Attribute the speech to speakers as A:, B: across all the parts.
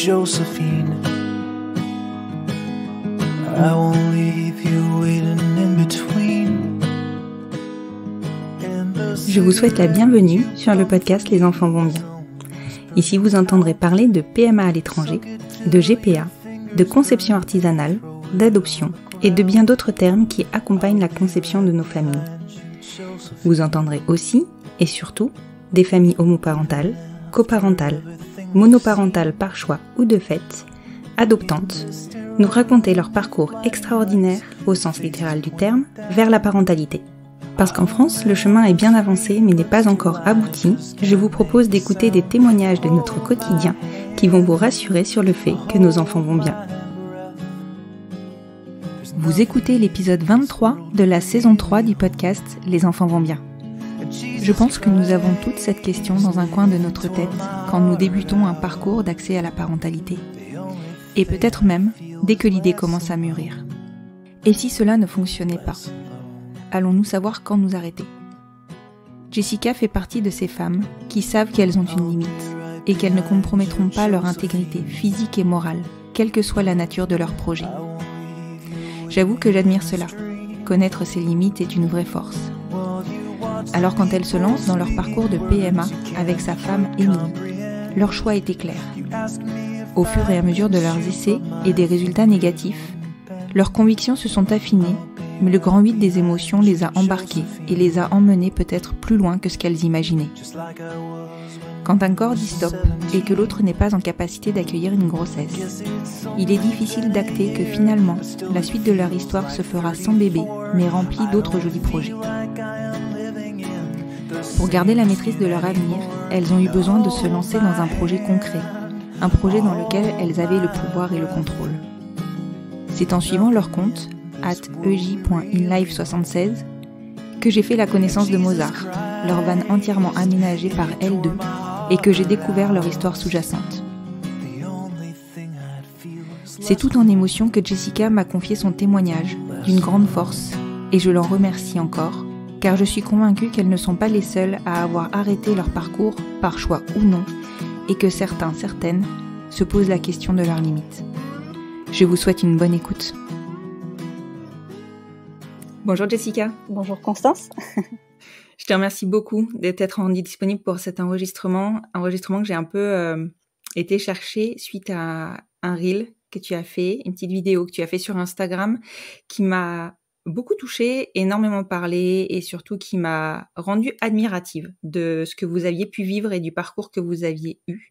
A: Josephine. I won't leave you waiting in between.
B: Je vous souhaite la bienvenue sur le podcast Les enfants vont bien. Ici, vous entendrez parler de PMA à l'étranger, de GPA, de conception artisanale, d'adoption et de bien d'autres termes qui accompagnent la conception de nos familles. Vous entendrez aussi, et surtout, des familles homoparentales, coparentales, monoparentales par choix ou de fait, adoptantes, nous raconter leur parcours extraordinaire, au sens littéral du terme, vers la parentalité. Parce qu'en France, le chemin est bien avancé mais n'est pas encore abouti, je vous propose d'écouter des témoignages de notre quotidien qui vont vous rassurer sur le fait que nos enfants vont bien. Vous écoutez l'épisode 23 de la saison 3 du podcast Les enfants vont bien. Je pense que nous avons toute cette question dans un coin de notre tête quand nous débutons un parcours d'accès à la parentalité. Et peut-être même dès que l'idée commence à mûrir. Et si cela ne fonctionnait pas ? Allons-nous savoir quand nous arrêter ? Jessica fait partie de ces femmes qui savent qu'elles ont une limite et qu'elles ne compromettront pas leur intégrité physique et morale, quelle que soit la nature de leur projet. J'avoue que j'admire cela. Connaître ses limites est une vraie force. Alors quand elles se lancent dans leur parcours de PMA avec sa femme Émilie, leur choix était clair. Au fur et à mesure de leurs essais et des résultats négatifs, leurs convictions se sont affinées, mais le grand 8 des émotions les a embarquées et les a emmenées peut-être plus loin que ce qu'elles imaginaient. Quand un corps dit stop et que l'autre n'est pas en capacité d'accueillir une grossesse, il est difficile d'acter que finalement, la suite de leur histoire se fera sans bébé, mais remplie d'autres jolis projets. Pour garder la maîtrise de leur avenir, elles ont eu besoin de se lancer dans un projet concret, un projet dans lequel elles avaient le pouvoir et le contrôle. C'est en suivant leur compte, @ej.inlife76, que j'ai fait la connaissance de Mozart, leur van entièrement aménagée par elles deux, et que j'ai découvert leur histoire sous-jacente. C'est tout en émotion que Jessica m'a confié son témoignage, d'une grande force, et je l'en remercie encore, car je suis convaincue qu'elles ne sont pas les seules à avoir arrêté leur parcours, par choix ou non, et que certaines, se posent la question de leurs limites. Je vous souhaite une bonne écoute. Bonjour Jessica.
C: Bonjour Constance.
B: Je te remercie beaucoup d'être rendu disponible pour cet enregistrement que j'ai un peu été chercher suite à un reel que tu as fait, une petite vidéo que tu as fait sur Instagram qui m'a beaucoup touchée, énormément parlé et surtout qui m'a rendue admirative de ce que vous aviez pu vivre et du parcours que vous aviez eu.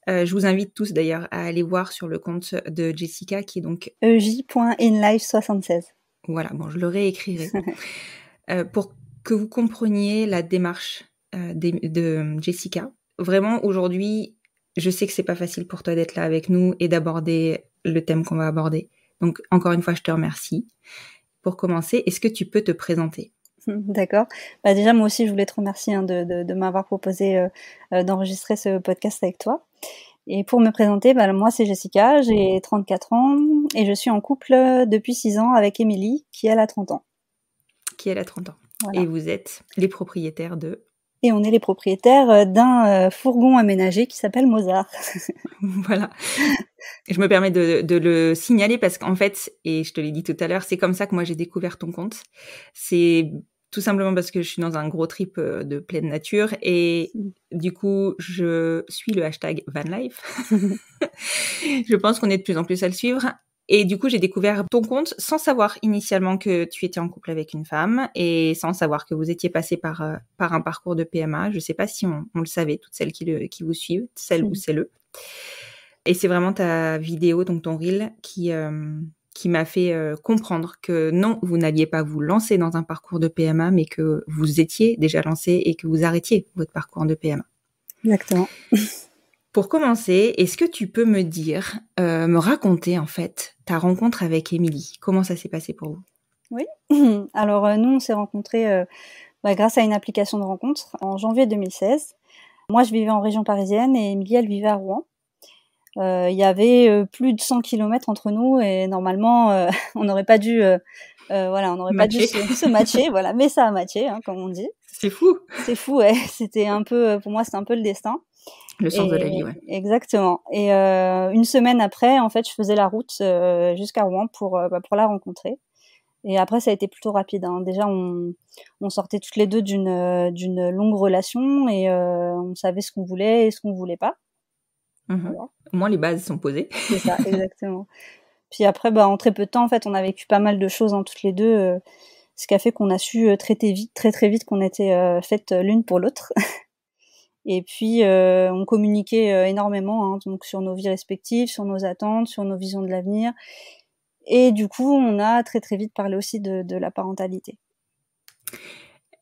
B: Je vous invite tous d'ailleurs à aller voir sur le compte de Jessica qui est donc
C: ej.inlife76.
B: Voilà, bon, je le réécrirai. Pour que vous compreniez la démarche de Jessica. Vraiment, aujourd'hui, je sais que c'est pas facile pour toi d'être là avec nous et d'aborder le thème qu'on va aborder. Donc, encore une fois, je te remercie. Pour commencer, est-ce que tu peux te présenter ?
C: D'accord. Déjà, moi aussi, je voulais te remercier de m'avoir proposé d'enregistrer ce podcast avec toi. Et pour me présenter, moi, c'est Jessica, j'ai 34 ans et je suis en couple depuis 6 ans avec Émilie, qui elle a 30 ans.
B: Voilà. Et vous êtes les propriétaires de...
C: Et on est les propriétaires d'un fourgon aménagé qui s'appelle Mozart.
B: Voilà. Je me permets de le signaler parce qu'en fait, et je te l'ai dit tout à l'heure, c'est comme ça que moi j'ai découvert ton compte. C'est tout simplement parce que je suis dans un gros trip de pleine nature et du coup, je suis le hashtag vanlife. Je pense qu'on est de plus en plus à le suivre. Et du coup, j'ai découvert ton compte sans savoir initialement que tu étais en couple avec une femme et sans savoir que vous étiez passé par un parcours de PMA. Je sais pas si on le savait, toutes celles qui vous suivent, celles ou celles-le. Et c'est vraiment ta vidéo, donc ton reel, qui m'a fait comprendre que non, vous n'alliez pas vous lancer dans un parcours de PMA, mais que vous étiez déjà lancé et que vous arrêtiez votre parcours de PMA.
C: Exactement.
B: Pour commencer, est-ce que tu peux me raconter en fait ta rencontre avec Émilie ? Comment ça s'est passé pour vous ?
C: Oui. Alors nous, on s'est rencontrés grâce à une application de rencontre en janvier 2016. Moi, je vivais en région parisienne et Émilie, elle vivait à Rouen. Il y avait plus de 100 km entre nous et normalement, on n'aurait pas dû, on n'aurait pas dû se matcher, voilà. Mais ça a matché, comme on dit.
B: C'est fou.
C: C'est fou, ouais. C'était un peu, pour moi, c'était un peu le destin.
B: Le sens de la vie, ouais.
C: Exactement. Et une semaine après, en fait, je faisais la route jusqu'à Rouen pour la rencontrer. Et après, ça a été plutôt rapide, hein. Déjà, on sortait toutes les deux d'une longue relation et on savait ce qu'on voulait et ce qu'on voulait pas. Voilà.
B: Au moins, les bases sont posées.
C: C'est ça, exactement. Puis après, en très peu de temps, en fait, on a vécu pas mal de choses, hein, toutes les deux, ce qui a fait qu'on a su traiter vite, très vite, qu'on était faites l'une pour l'autre. Et puis, on communiquait énormément, hein, donc sur nos vies respectives, sur nos attentes, sur nos visions de l'avenir. Et du coup, on a très vite parlé aussi de la parentalité.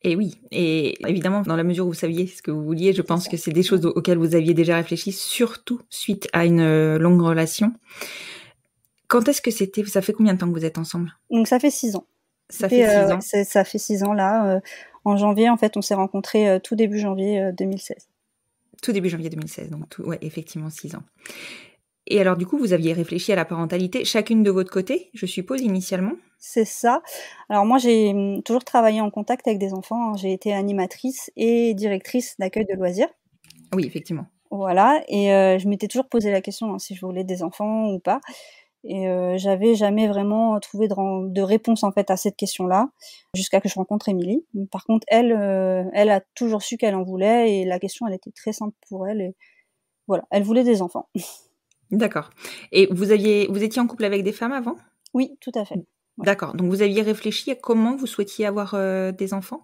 B: Et oui, et évidemment, dans la mesure où vous saviez ce que vous vouliez, je pense que c'est des choses auxquelles vous aviez déjà réfléchi, surtout suite à une longue relation. Quand est-ce que c'était? Ça fait combien de temps que vous êtes ensemble?
C: Donc ça fait 6 ans.
B: Ça fait 6 ans.
C: Ça fait 6 ans là. En janvier, en fait, on s'est rencontrés tout début janvier 2016.
B: Tout début janvier 2016, donc ouais, effectivement 6 ans. Et alors du coup, vous aviez réfléchi à la parentalité, chacune de votre côté, je suppose, initialement?
C: C'est ça. Alors moi, j'ai toujours travaillé en contact avec des enfants, hein. J'ai été animatrice et directrice d'accueil de loisirs.
B: Oui, effectivement.
C: Voilà, et je m'étais toujours posé la question, hein, si je voulais des enfants ou pas. Et j'avais jamais vraiment trouvé de réponse en fait à cette question-là, jusqu'à que je rencontre Émilie. Par contre, elle a toujours su qu'elle en voulait et la question, elle était très simple pour elle. Et voilà, elle voulait des enfants.
B: D'accord. Et vous étiez en couple avec des femmes avant?
C: Oui, tout à fait. Ouais.
B: D'accord. Donc vous aviez réfléchi à comment vous souhaitiez avoir des enfants?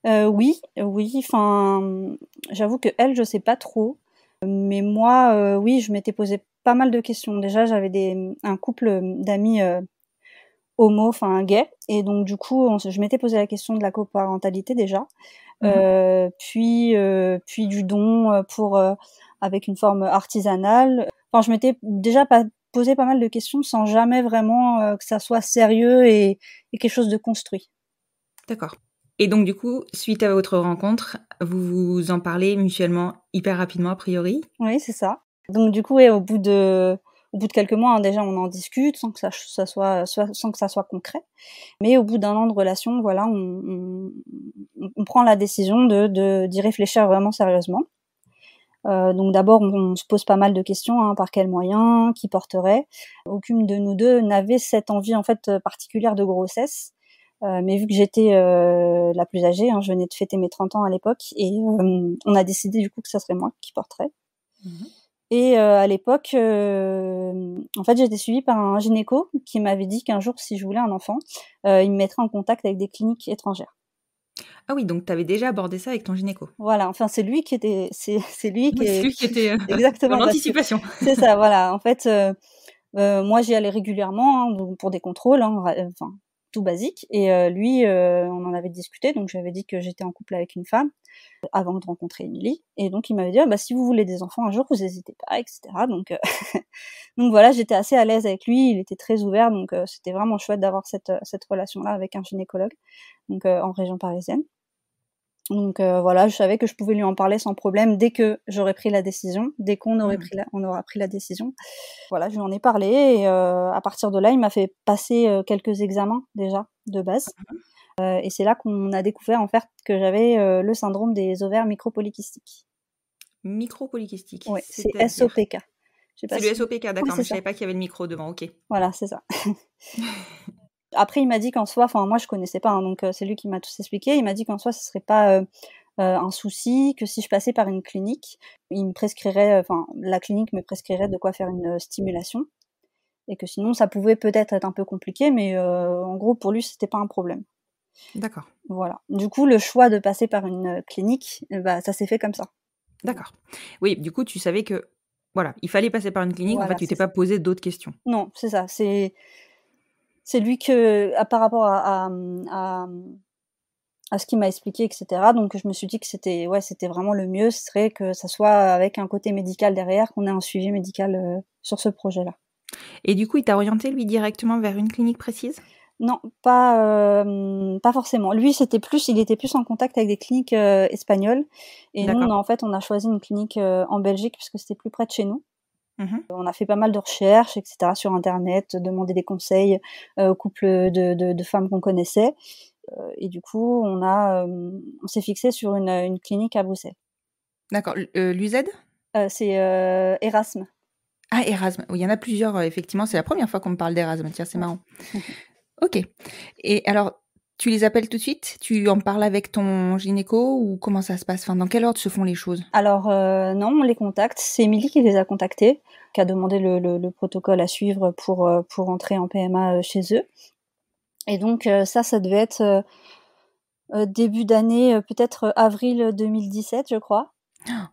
C: Oui. Enfin, j'avoue que elle, je sais pas trop, mais moi, oui, je m'étais posé pas mal de questions. Déjà, j'avais un couple d'amis homo, enfin gay, et donc du coup, je m'étais posé la question de la coparentalité déjà, puis du don pour avec une forme artisanale. Enfin, je m'étais déjà posé pas mal de questions sans jamais vraiment que ça soit sérieux et quelque chose de construit.
B: D'accord. Et donc du coup, suite à votre rencontre, vous vous en parlez mutuellement hyper rapidement a priori?
C: Oui, c'est ça. Donc du coup, ouais, au bout de quelques mois, hein, déjà on en discute sans que ça soit concret. Mais au bout d'un an de relation, voilà, on prend la décision d'y réfléchir vraiment sérieusement. Donc d'abord, on se pose pas mal de questions, hein, par quels moyens, qui porterait. Aucune de nous deux n'avait cette envie en fait particulière de grossesse. Mais vu que j'étais la plus âgée, hein, je venais de fêter mes 30 ans à l'époque, et on a décidé du coup que ça serait moi qui porterais. Et à l'époque, en fait, j'étais suivie par un gynéco qui m'avait dit qu'un jour, si je voulais un enfant, il me mettrait en contact avec des cliniques étrangères.
B: Ah oui, donc tu avais déjà abordé ça avec ton gynéco?
C: Voilà, enfin c'est lui qui était exactement
B: dans l'anticipation.
C: C'est ça, voilà. En fait, moi j'y allais régulièrement, hein, donc pour des contrôles, hein, enfin tout basique. Et lui, on en avait discuté, donc j'avais dit que j'étais en couple avec une femme avant de rencontrer Émilie, et donc il m'avait dit si vous voulez des enfants un jour, vous n'hésitez pas, etc. Donc donc voilà, j'étais assez à l'aise avec lui, il était très ouvert, donc c'était vraiment chouette d'avoir cette relation-là avec un gynécologue, donc en région parisienne. Donc voilà, je savais que je pouvais lui en parler sans problème dès que j'aurais pris la décision, dès qu'on on aura pris la décision. Voilà, je lui en ai parlé, et à partir de là, il m'a fait passer quelques examens déjà de base. Et c'est là qu'on a découvert en fait que j'avais le syndrome des ovaires micropolykystiques.
B: Micropolykystiques.
C: Oui, c'est SOPK.
B: C'est le SOPK, d'accord,
C: oui,
B: mais je savais pas qu'il y avait le micro devant, ok.
C: Voilà, c'est ça. Après, il m'a dit qu'en soi, enfin moi je connaissais pas, hein, donc c'est lui qui m'a tout expliqué. Il m'a dit qu'en soi, ce serait pas un souci, que si je passais par une clinique, il me prescrirait, enfin la clinique me prescrirait de quoi faire une stimulation, et que sinon ça pouvait peut-être être un peu compliqué, mais en gros pour lui c'était pas un problème.
B: D'accord.
C: Voilà. Du coup, le choix de passer par une clinique, ça s'est fait comme ça.
B: D'accord. Oui, du coup, tu savais que voilà, il fallait passer par une clinique. Voilà, en fait, tu t'es pas posé d'autres questions.
C: Non, c'est ça. C'est lui que, par rapport à ce qu'il m'a expliqué, etc. Donc je me suis dit que c'était vraiment le mieux, ce serait que ça soit avec un côté médical derrière, qu'on ait un suivi médical sur ce projet-là.
B: Et du coup, il t'a orienté lui directement vers une clinique précise?
C: Non, pas forcément. Lui, il était plus en contact avec des cliniques espagnoles, et nous, en fait, on a choisi une clinique en Belgique puisque c'était plus près de chez nous. On a fait pas mal de recherches, etc. sur Internet, demander des conseils aux couples de femmes qu'on connaissait. Et du coup, on s'est fixé sur une clinique à Bruxelles.
B: D'accord. L'UZ?
C: C'est Erasme.
B: Ah, Erasme. Oui, il y en a plusieurs, effectivement. C'est la première fois qu'on me parle d'Erasme. Tiens, c'est marrant. Ok. Et alors, tu les appelles tout de suite? Tu en parles avec ton gynéco ou comment ça se passe? Enfin, dans quel ordre se font les choses?
C: Alors non, on les contacte. C'est Émilie qui les a contactés, qui a demandé le protocole à suivre pour entrer en PMA chez eux. Et donc ça devait être début d'année, peut-être avril 2017, je crois.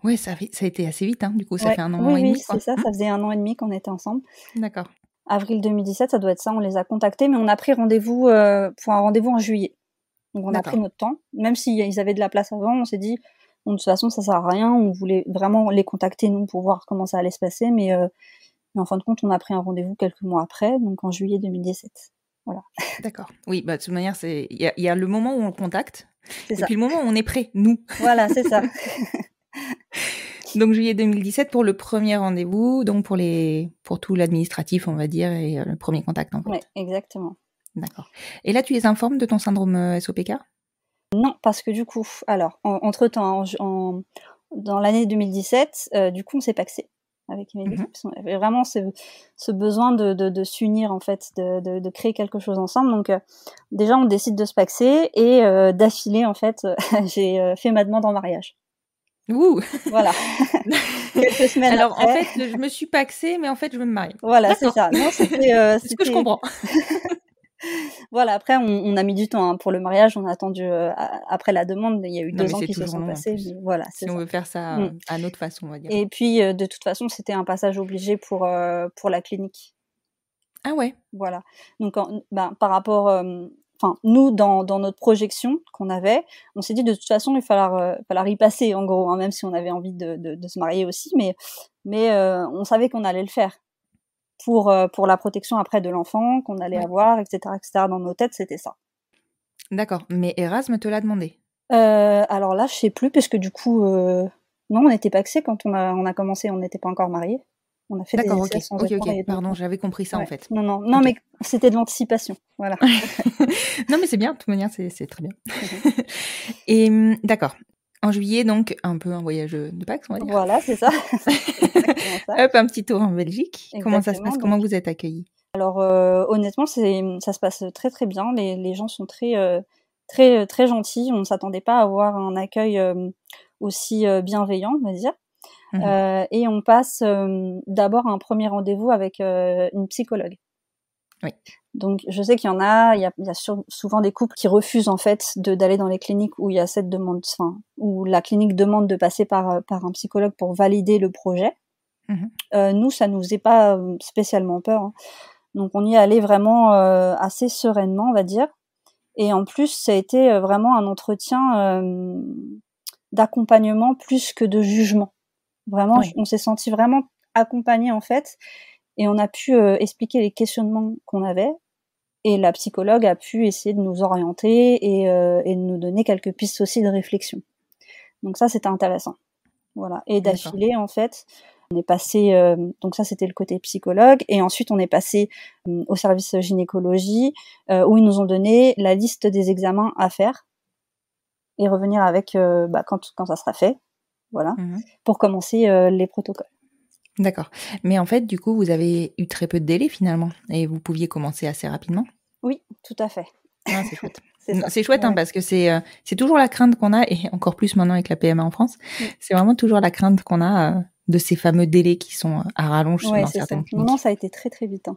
B: Ouais, ça a été assez vite, hein, du coup, ça
C: Ouais.
B: fait 1 an
C: Oui,
B: et demi, quoi.
C: c'est ça. Ça faisait 1 an et demi qu'on était ensemble.
B: D'accord.
C: Avril 2017, ça doit être ça. On les a contactés, mais on a pris rendez-vous pour un rendez-vous en juillet. Donc on a pris notre temps. Même s'ils avaient de la place avant, on s'est dit, bon, de toute façon, ça sert à rien. On voulait vraiment les contacter, nous, pour voir comment ça allait se passer. Mais en fin de compte, on a pris un rendez-vous quelques mois après, donc en juillet 2017. Voilà.
B: D'accord. Oui, bah, de toute manière, il y a le moment où on le contacte,
C: C'est
B: et
C: ça.
B: puis le moment où on est prêt, nous.
C: Voilà, c'est ça.
B: Donc juillet 2017 pour le premier rendez-vous, donc pour tout l'administratif, on va dire, et le premier contact, en fait.
C: Oui, exactement.
B: D'accord. Et là, tu les informes de ton syndrome SOPK?
C: Non, parce que du coup, alors, entre-temps, dans l'année 2017, du coup, on s'est pacsé avec Émilie. On avait vraiment ce besoin de s'unir, en fait, de créer quelque chose ensemble. Donc, déjà, on décide de se paxer et d'affilée, en fait, j'ai fait ma demande en mariage.
B: Ouh.
C: Voilà. Quelques semaines
B: Alors,
C: après.
B: en fait, je me suis paxée, mais en fait, je veux me marier.
C: Voilà, c'est ça. Non, c'était...
B: C'est ce que je comprends.
C: Voilà, après, on a mis du temps pour le mariage. On a attendu après la demande. Il y a eu 2 ans qui se sont passés. Mais voilà,
B: si on veut faire ça à notre façon, on va dire.
C: Et puis, de toute façon, c'était un passage obligé pour la clinique.
B: Ah ouais.
C: Voilà. Donc, par rapport... nous, dans notre projection qu'on avait, on s'est dit de toute façon, il falloir y passer, en gros, hein, même si on avait envie de se marier aussi. Mais on savait qu'on allait le faire. Pour la protection après de l'enfant qu'on allait avoir, etc., etc. Dans nos têtes, c'était ça.
B: D'accord. Mais Erasme te l'a demandé?
C: Alors là, je sais plus, parce que du coup, non, on n'était pas pacsés quand on a commencé, on n'était pas encore mariés. On a fait des essais sans être mariés.
B: Pardon, j'avais compris ça, en fait.
C: Non, mais c'était de l'anticipation, voilà.
B: Non, mais c'est bien, de toute manière, c'est très bien. Et d'accord. En juillet, donc, un peu un voyage de Pax, on va dire.
C: Voilà, c'est ça. ça.
B: Hop, un petit tour en Belgique. Exactement. Comment ça se passe? Comment vous êtes accueillis?
C: Alors, honnêtement, ça se passe très, très bien. Les gens sont très, très, très gentils. On ne s'attendait pas à avoir un accueil aussi bienveillant, on va dire. Et on passe d'abord un premier rendez-vous avec une psychologue.
B: Oui.
C: Donc, je sais qu'il y a souvent des couples qui refusent, en fait, d'aller dans les cliniques où il y a cette demande, où la clinique demande de passer par un psychologue pour valider le projet. Nous, ça nous faisait pas spécialement peur, hein. Donc, on y est allé vraiment assez sereinement, on va dire. Et en plus, ça a été vraiment un entretien d'accompagnement plus que de jugement. Vraiment, on s'est senti vraiment accompagnés, en fait. Et on a pu expliquer les questionnements qu'on avait. Et la psychologue a pu essayer de nous orienter et de nous donner quelques pistes aussi de réflexion. Donc ça, c'était intéressant. Voilà. Et d'affilée, en fait, on est passé... donc ça, c'était le côté psychologue. Et ensuite, on est passé au service gynécologie, où ils nous ont donné la liste des examens à faire et revenir avec quand ça sera fait. Voilà. Pour commencer les protocoles.
B: D'accord. Mais en fait, du coup, vous avez eu très peu de délai finalement et vous pouviez commencer assez rapidement?
C: Oui, tout à fait.
B: Ah, c'est chouette. C'est chouette, hein, parce que c'est toujours la crainte qu'on a, et encore plus maintenant avec la PMA en France, c'est vraiment toujours la crainte qu'on a de ces fameux délais qui sont à rallonge dans certaines cliniques.
C: Non, ça a été très très vite.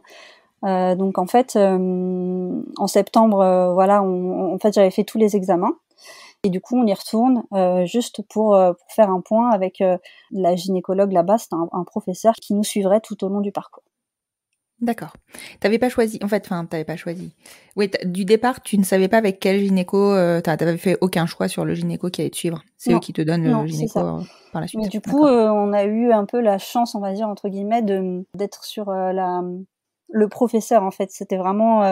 C: Hein. Donc en fait, en septembre, en fait, j'avais fait tous les examens. Et du coup, on y retourne juste pour faire un point avec la gynécologue là-bas. C'était un professeur qui nous suivrait tout au long du parcours.
B: D'accord. T'avais pas choisi, t'avais pas choisi. Oui, du départ, tu ne savais pas avec quel gynéco, t'avais fait aucun choix sur le gynéco qui allait te suivre. C'est eux qui te donnent le gynéco par la suite.
C: Mais du coup, on a eu un peu la chance, on va dire, entre guillemets, d'être sur le professeur, en fait. C'était vraiment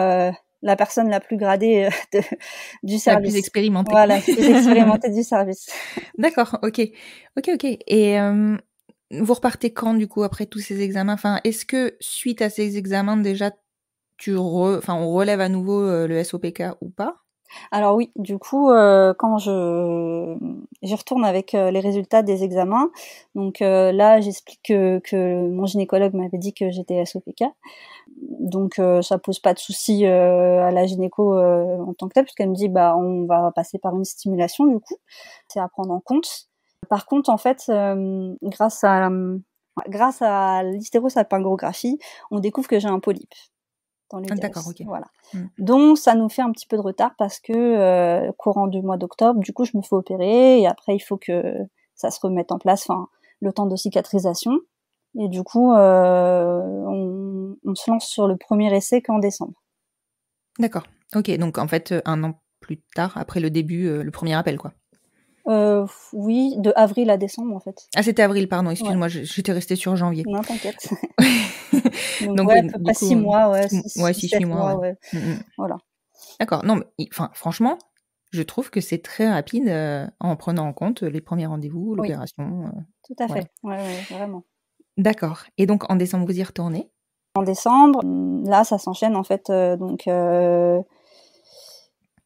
C: la personne la plus gradée du service.
B: La plus expérimentée.
C: Voilà, la plus expérimentée du service.
B: D'accord, ok. Et vous repartez quand, du coup, après tous ces examens? Enfin, est-ce que, suite à ces examens, déjà, on relève à nouveau le SOPK ou pas?
C: Alors oui, du coup, quand j'y retourne avec les résultats des examens, donc là, j'explique que mon gynécologue m'avait dit que j'étais SOPK. Donc ça pose pas de souci à la gynéco en tant que telle, puisqu'elle me dit bah on va passer par une stimulation du coup, c'est à prendre en compte. Par contre en fait grâce à l'hystérosalpingographie, on découvre que j'ai un polype dans l'utérus.
B: D'accord, ok.
C: Voilà. Donc ça nous fait un petit peu de retard parce que courant du mois d'octobre, du coup je me fais opérer et après il faut que ça se remette en place, enfin le temps de cicatrisation. Et du coup, on se lance sur le premier essai qu'en décembre.
B: D'accord. Ok, donc en fait, 1 an plus tard, après le début, le premier appel, quoi.
C: Oui, de avril à décembre, en fait.
B: Ah, c'était avril, pardon, excuse-moi,
C: Ouais.
B: j'étais restée sur janvier.
C: Non, t'inquiète.
B: Donc
C: ouais,
B: oui,
C: à peu
B: du
C: près
B: coup,
C: 6 mois, ouais,
B: 6-8
C: 7
B: mois,
C: mois,
B: ouais.
C: ouais. Voilà.
B: D'accord. Non, mais enfin, franchement, je trouve que c'est très rapide en prenant en compte les premiers rendez-vous,
C: Oui,
B: l'opération.
C: tout à
B: Voilà.
C: fait. Ouais, vraiment.
B: D'accord. Et donc, en décembre, vous y retournez?
C: En décembre, là, ça s'enchaîne, en fait,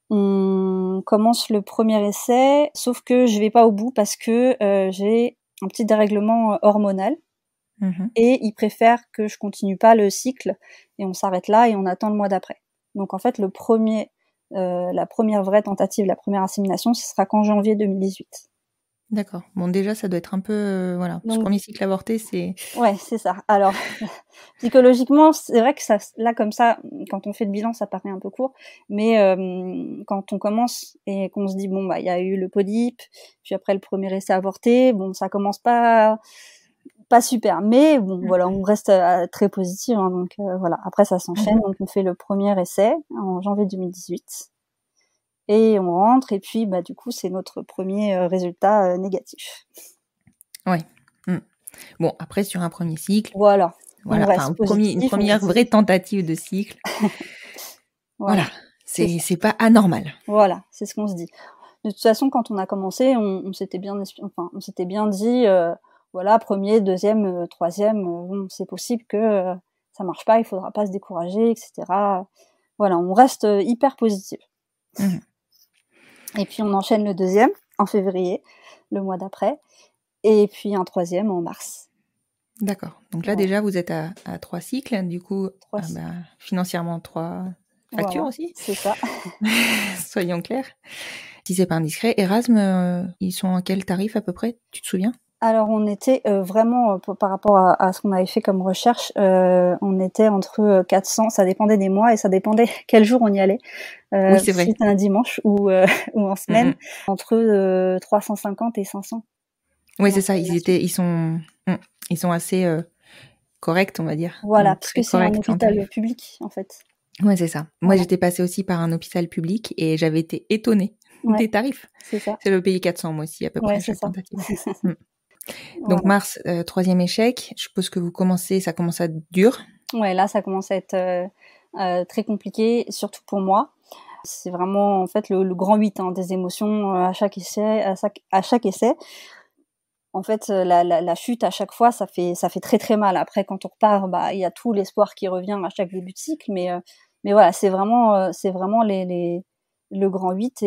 C: on commence le premier essai, sauf que je vais pas au bout parce que j'ai un petit dérèglement hormonal. Et ils préfèrent que je continue pas le cycle et on s'arrête là et on attend le mois d'après. Donc en fait, la première vraie tentative, la première insémination, ce sera qu'en janvier 2018.
B: D'accord. Bon, déjà, ça doit être un peu, voilà, ce
C: Donc
B: premier cycle avorté, c'est...
C: ouais, c'est ça. Alors psychologiquement, c'est vrai que ça, là comme ça, quand on fait le bilan, ça paraît un peu court, mais quand on commence et qu'on se dit bon bah il y a eu le polype, puis après le premier essai avorté, bon ça commence pas super, mais bon voilà, on reste très positif, hein, donc voilà. Après ça s'enchaîne, donc on fait le premier essai en janvier 2018 et on rentre et puis bah du coup c'est notre premier résultat négatif.
B: Ouais. Bon, après sur un premier cycle,
C: Voilà,
B: voilà,
C: on
B: enfin
C: reste positif,
B: une première vraie tentative de cycle. Voilà, c'est pas anormal.
C: Voilà, c'est ce qu'on se dit. De toute façon, quand on a commencé, on s'était bien dit, voilà, premier, deuxième, troisième, bon, c'est possible que ça marche pas, il faudra pas se décourager, etc. Voilà, on reste hyper positif. Et puis on enchaîne le deuxième en février, le mois d'après, et puis un troisième en mars.
B: D'accord. Donc là déjà vous êtes à 3 cycles, du coup financièrement 3 factures aussi.
C: C'est ça.
B: Soyons clairs. Si c'est pas indiscret, Erasme, ils sont à quel tarif à peu près? Tu te souviens?
C: Alors on était vraiment, par rapport à ce qu'on avait fait comme recherche, on était entre 400, ça dépendait des mois et ça dépendait quel jour on y allait.
B: Oui, c'est vrai.
C: Si c'était un dimanche ou en semaine, entre 350 et 500.
B: Oui, c'est ça, ils sont assez corrects, on va dire.
C: Voilà,
B: Très
C: puisque c'est un
B: corrects en
C: hôpital
B: tarif.
C: public, en fait.
B: Ouais, c'est ça. Moi, j'étais passée aussi par un hôpital public et j'avais été étonnée des tarifs.
C: C'est ça.
B: J'avais payé 400 moi aussi à peu près à chaque tentative. Donc mars, 3e échec. Je suppose que ça commence à être dur.
C: Ouais, là, ça commence à être très compliqué, surtout pour moi. C'est vraiment en fait le grand 8 des émotions à chaque essai. En fait, la chute à chaque fois, ça fait très très mal. Après, quand on repart, bah il y a tout l'espoir qui revient à chaque début de cycle, mais voilà, c'est vraiment le grand 8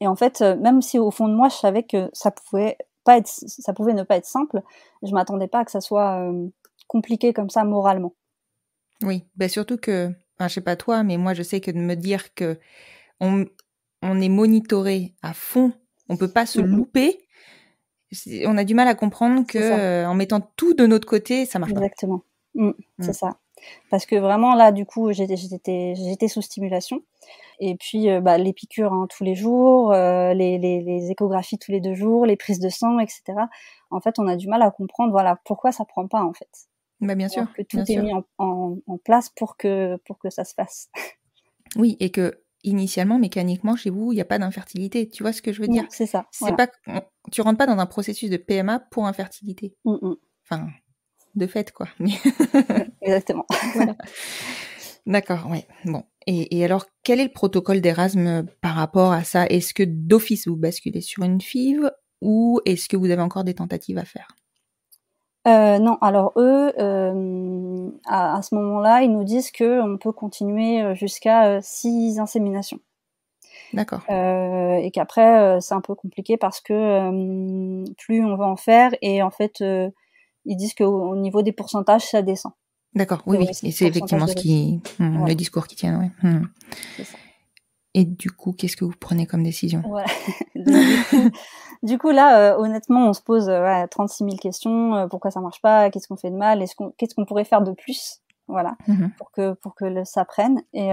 C: et en fait, même si au fond de moi, je savais que ça pouvait ne pas être simple, je m'attendais pas à que ça soit compliqué comme ça moralement.
B: Oui, bah surtout que, enfin, je sais pas toi, mais moi je sais que de me dire que on est monitoré à fond, on peut pas se louper. On a du mal à comprendre que en mettant tout de notre côté, ça marche pas.
C: Exactement. C'est ça. Parce que vraiment là, du coup, j'étais sous stimulation. Et puis les piqûres tous les jours, les échographies tous les 2 jours, les prises de sang, etc. En fait, on a du mal à comprendre, voilà, pourquoi ça prend pas en fait.
B: Bah bien sûr.
C: Alors que tout est mis en place pour que ça se fasse.
B: Oui, et que initialement, mécaniquement, chez vous, il n'y a pas d'infertilité. Tu vois ce que je veux dire?
C: C'est ça.
B: C'est pas, tu rentres pas dans un processus de PMA pour infertilité. Enfin, de fait, quoi.
C: Exactement.
B: Voilà. D'accord, ouais. Bon. Et alors, quel est le protocole d'Erasme par rapport à ça? Est-ce que d'office, vous basculez sur une FIV ou est-ce que vous avez encore des tentatives à faire?
C: Non, alors eux, à ce moment-là, ils nous disent qu'on peut continuer jusqu'à 6 inséminations.
B: D'accord.
C: Et qu'après, c'est un peu compliqué parce que plus on va en faire, et en fait, ils disent qu'au niveau des pourcentages, ça descend.
B: D'accord, oui, et c'est effectivement le discours qui tient, ouais.
C: C'est ça.
B: Et du coup, qu'est-ce que vous prenez comme décision?
C: Voilà. Donc, du coup là, honnêtement, on se pose 36 000 questions. Pourquoi ça marche pas? Qu'est-ce qu'on fait de mal? Qu'est-ce qu'on pourrait faire de plus? Voilà, pour que ça prenne. Et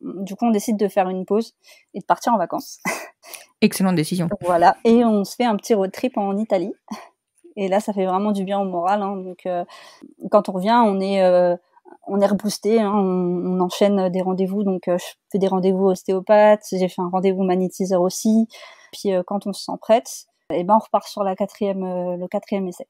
C: du coup, on décide de faire une pause et de partir en vacances.
B: Excellente décision.
C: Voilà, et on se fait un petit road trip en Italie. Et là, ça fait vraiment du bien au moral. Donc, quand on revient, on est reboosté. On enchaîne des rendez-vous. Donc, je fais des rendez-vous ostéopathe. J'ai fait un rendez-vous magnétiseur aussi. Puis, quand on se sent prête, on repart sur le 4e essai.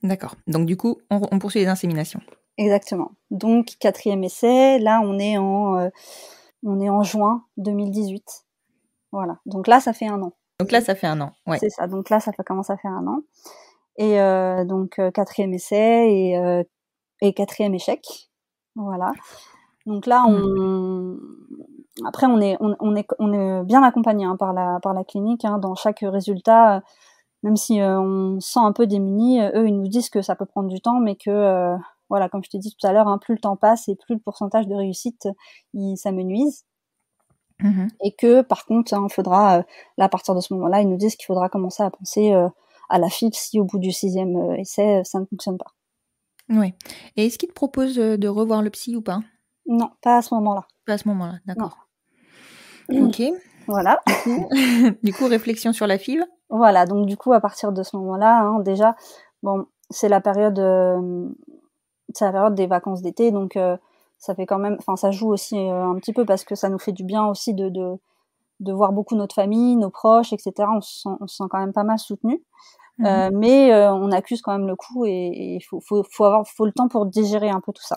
B: D'accord. Donc, du coup, on poursuit les inséminations.
C: Exactement. Donc, 4e essai. Là, on est en juin 2018. Voilà. Donc là, ça fait 1 an.
B: Donc là, ça fait 1 an. Ouais.
C: C'est ça. Donc là, ça commence à faire 1 an. Et donc 4e essai et 4e échec. Voilà. Donc là, après on est bien accompagné par la clinique dans chaque résultat. Même si on se sent un peu démunis, eux ils nous disent que ça peut prendre du temps, mais que voilà, comme je t'ai dit tout à l'heure, plus le temps passe et plus le pourcentage de réussite s'amenuise. Et que par contre, faudra là, à partir de ce moment-là, ils nous disent qu'il faudra commencer à penser à la FIV si au bout du 6e essai, ça ne fonctionne pas.
B: Oui. Et est-ce qu'ils te proposent de revoir le psy ou pas?
C: Non, pas à ce moment-là.
B: Pas à ce moment-là, d'accord. Non. Ok.
C: Voilà.
B: Du coup, réflexion sur la FIV.
C: Voilà, donc du coup, à partir de ce moment-là, déjà, bon, c'est la période des vacances d'été, donc ça fait quand même, ça joue aussi un petit peu parce que ça nous fait du bien aussi de voir beaucoup notre famille, nos proches, etc. On se sent quand même pas mal soutenu. Mais on accuse quand même le coup et il faut le temps pour digérer un peu tout ça.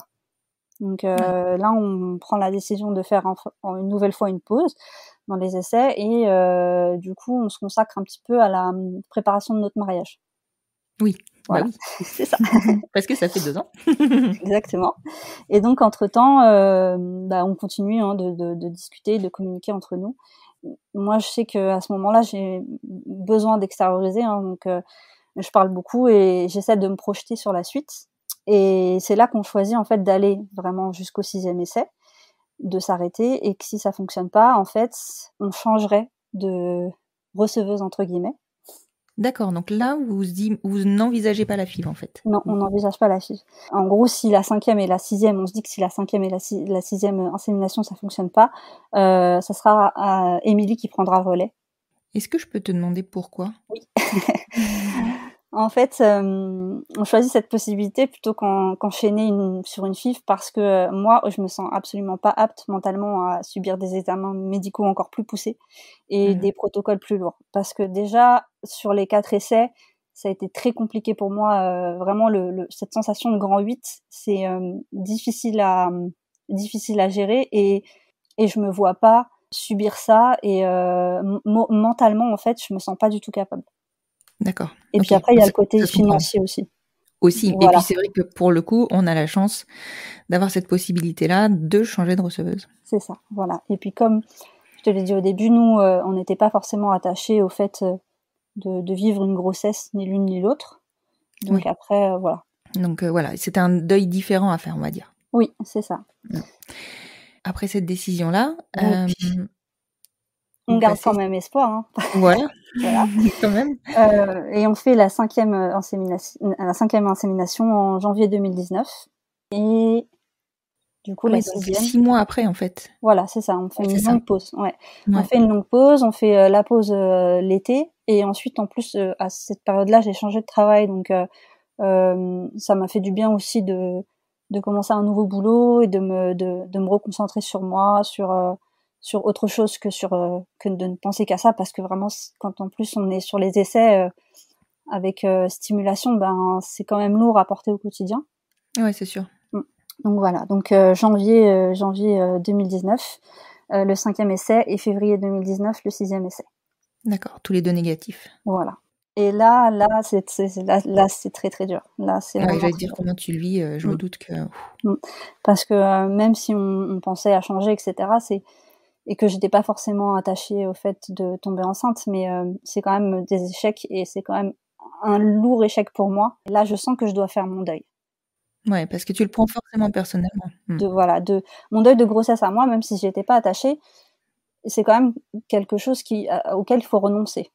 C: Donc là, on prend la décision de faire une nouvelle fois une pause dans les essais et du coup, on se consacre un petit peu à la préparation de notre mariage.
B: Oui,
C: voilà.
B: Bah oui.
C: C'est ça.
B: Parce que ça fait 2 ans.
C: Exactement. Et donc, entre-temps, on continue de discuter, de communiquer entre nous. Moi, je sais qu'à ce moment-là, j'ai besoin d'extérioriser, donc je parle beaucoup et j'essaie de me projeter sur la suite. Et c'est là qu'on choisit en fait d'aller vraiment jusqu'au 6e essai, de s'arrêter, et que si ça fonctionne pas, en fait, on changerait de receveuse entre guillemets.
B: D'accord, donc là, vous n'envisagez pas la FIV en fait.
C: Non, on n'envisage pas la FIV. En gros, si la 5e et la 6e, on se dit que si la 5e et la 6e insémination, ça fonctionne pas, ça sera Émilie qui prendra le relais.
B: Est-ce que je peux te demander pourquoi?
C: Oui. En fait, on choisit cette possibilité plutôt qu'enchaîner sur une FIV parce que moi, je me sens absolument pas apte mentalement à subir des examens médicaux encore plus poussés et des protocoles plus lourds. Parce que déjà, sur les 4 essais, ça a été très compliqué pour moi. Vraiment, cette sensation de grand 8, c'est difficile à gérer et je me vois pas subir ça et mentalement, en fait, je me sens pas du tout capable.
B: D'accord.
C: Et puis après, il y a le côté financier aussi.
B: Aussi. Voilà. Et puis c'est vrai que pour le coup, on a la chance d'avoir cette possibilité-là de changer de receveuse.
C: C'est ça, voilà. Et puis comme je te l'ai dit au début, nous, on n'était pas forcément attachés au fait de vivre une grossesse, ni l'une ni l'autre. Donc oui. Après, voilà.
B: Donc voilà, c'était un deuil différent à faire, on va dire.
C: Oui, c'est ça.
B: Après cette décision-là...
C: on garde quand même espoir. Hein.
B: Voilà. Quand même.
C: Et on fait la 5e insémination en janvier 2019. Et du coup, la 6e...
B: 6 mois après, en fait.
C: Voilà, c'est ça. On fait une longue pause. Ouais. On fait une longue pause. On fait la pause l'été. Et ensuite, en plus, à cette période-là, j'ai changé de travail. Donc, ça m'a fait du bien aussi de commencer un nouveau boulot et de me reconcentrer sur moi, sur autre chose que de ne penser qu'à ça, parce que vraiment, quand en plus on est sur les essais avec stimulation, c'est quand même lourd à porter au quotidien.
B: Ouais, c'est sûr.
C: Donc voilà, donc janvier 2019, le 5e essai, et février 2019, le 6e essai.
B: D'accord, tous les 2 négatifs.
C: Voilà. Et là, c'est très très dur. Là, c'est
B: Ouais,
C: vraiment
B: j'allais
C: très
B: dire
C: dur.
B: comment tu le vis, je me doute que
C: Parce que même si on pensait à changer, etc., et que j'étais pas forcément attachée au fait de tomber enceinte, mais c'est quand même des échecs et c'est quand même un lourd échec pour moi. Là, je sens que je dois faire mon deuil.
B: ouais, parce que tu le prends forcément personnellement.
C: De mon deuil de grossesse à moi, même si j'y étais pas attachée, c'est quand même quelque chose auquel il faut renoncer.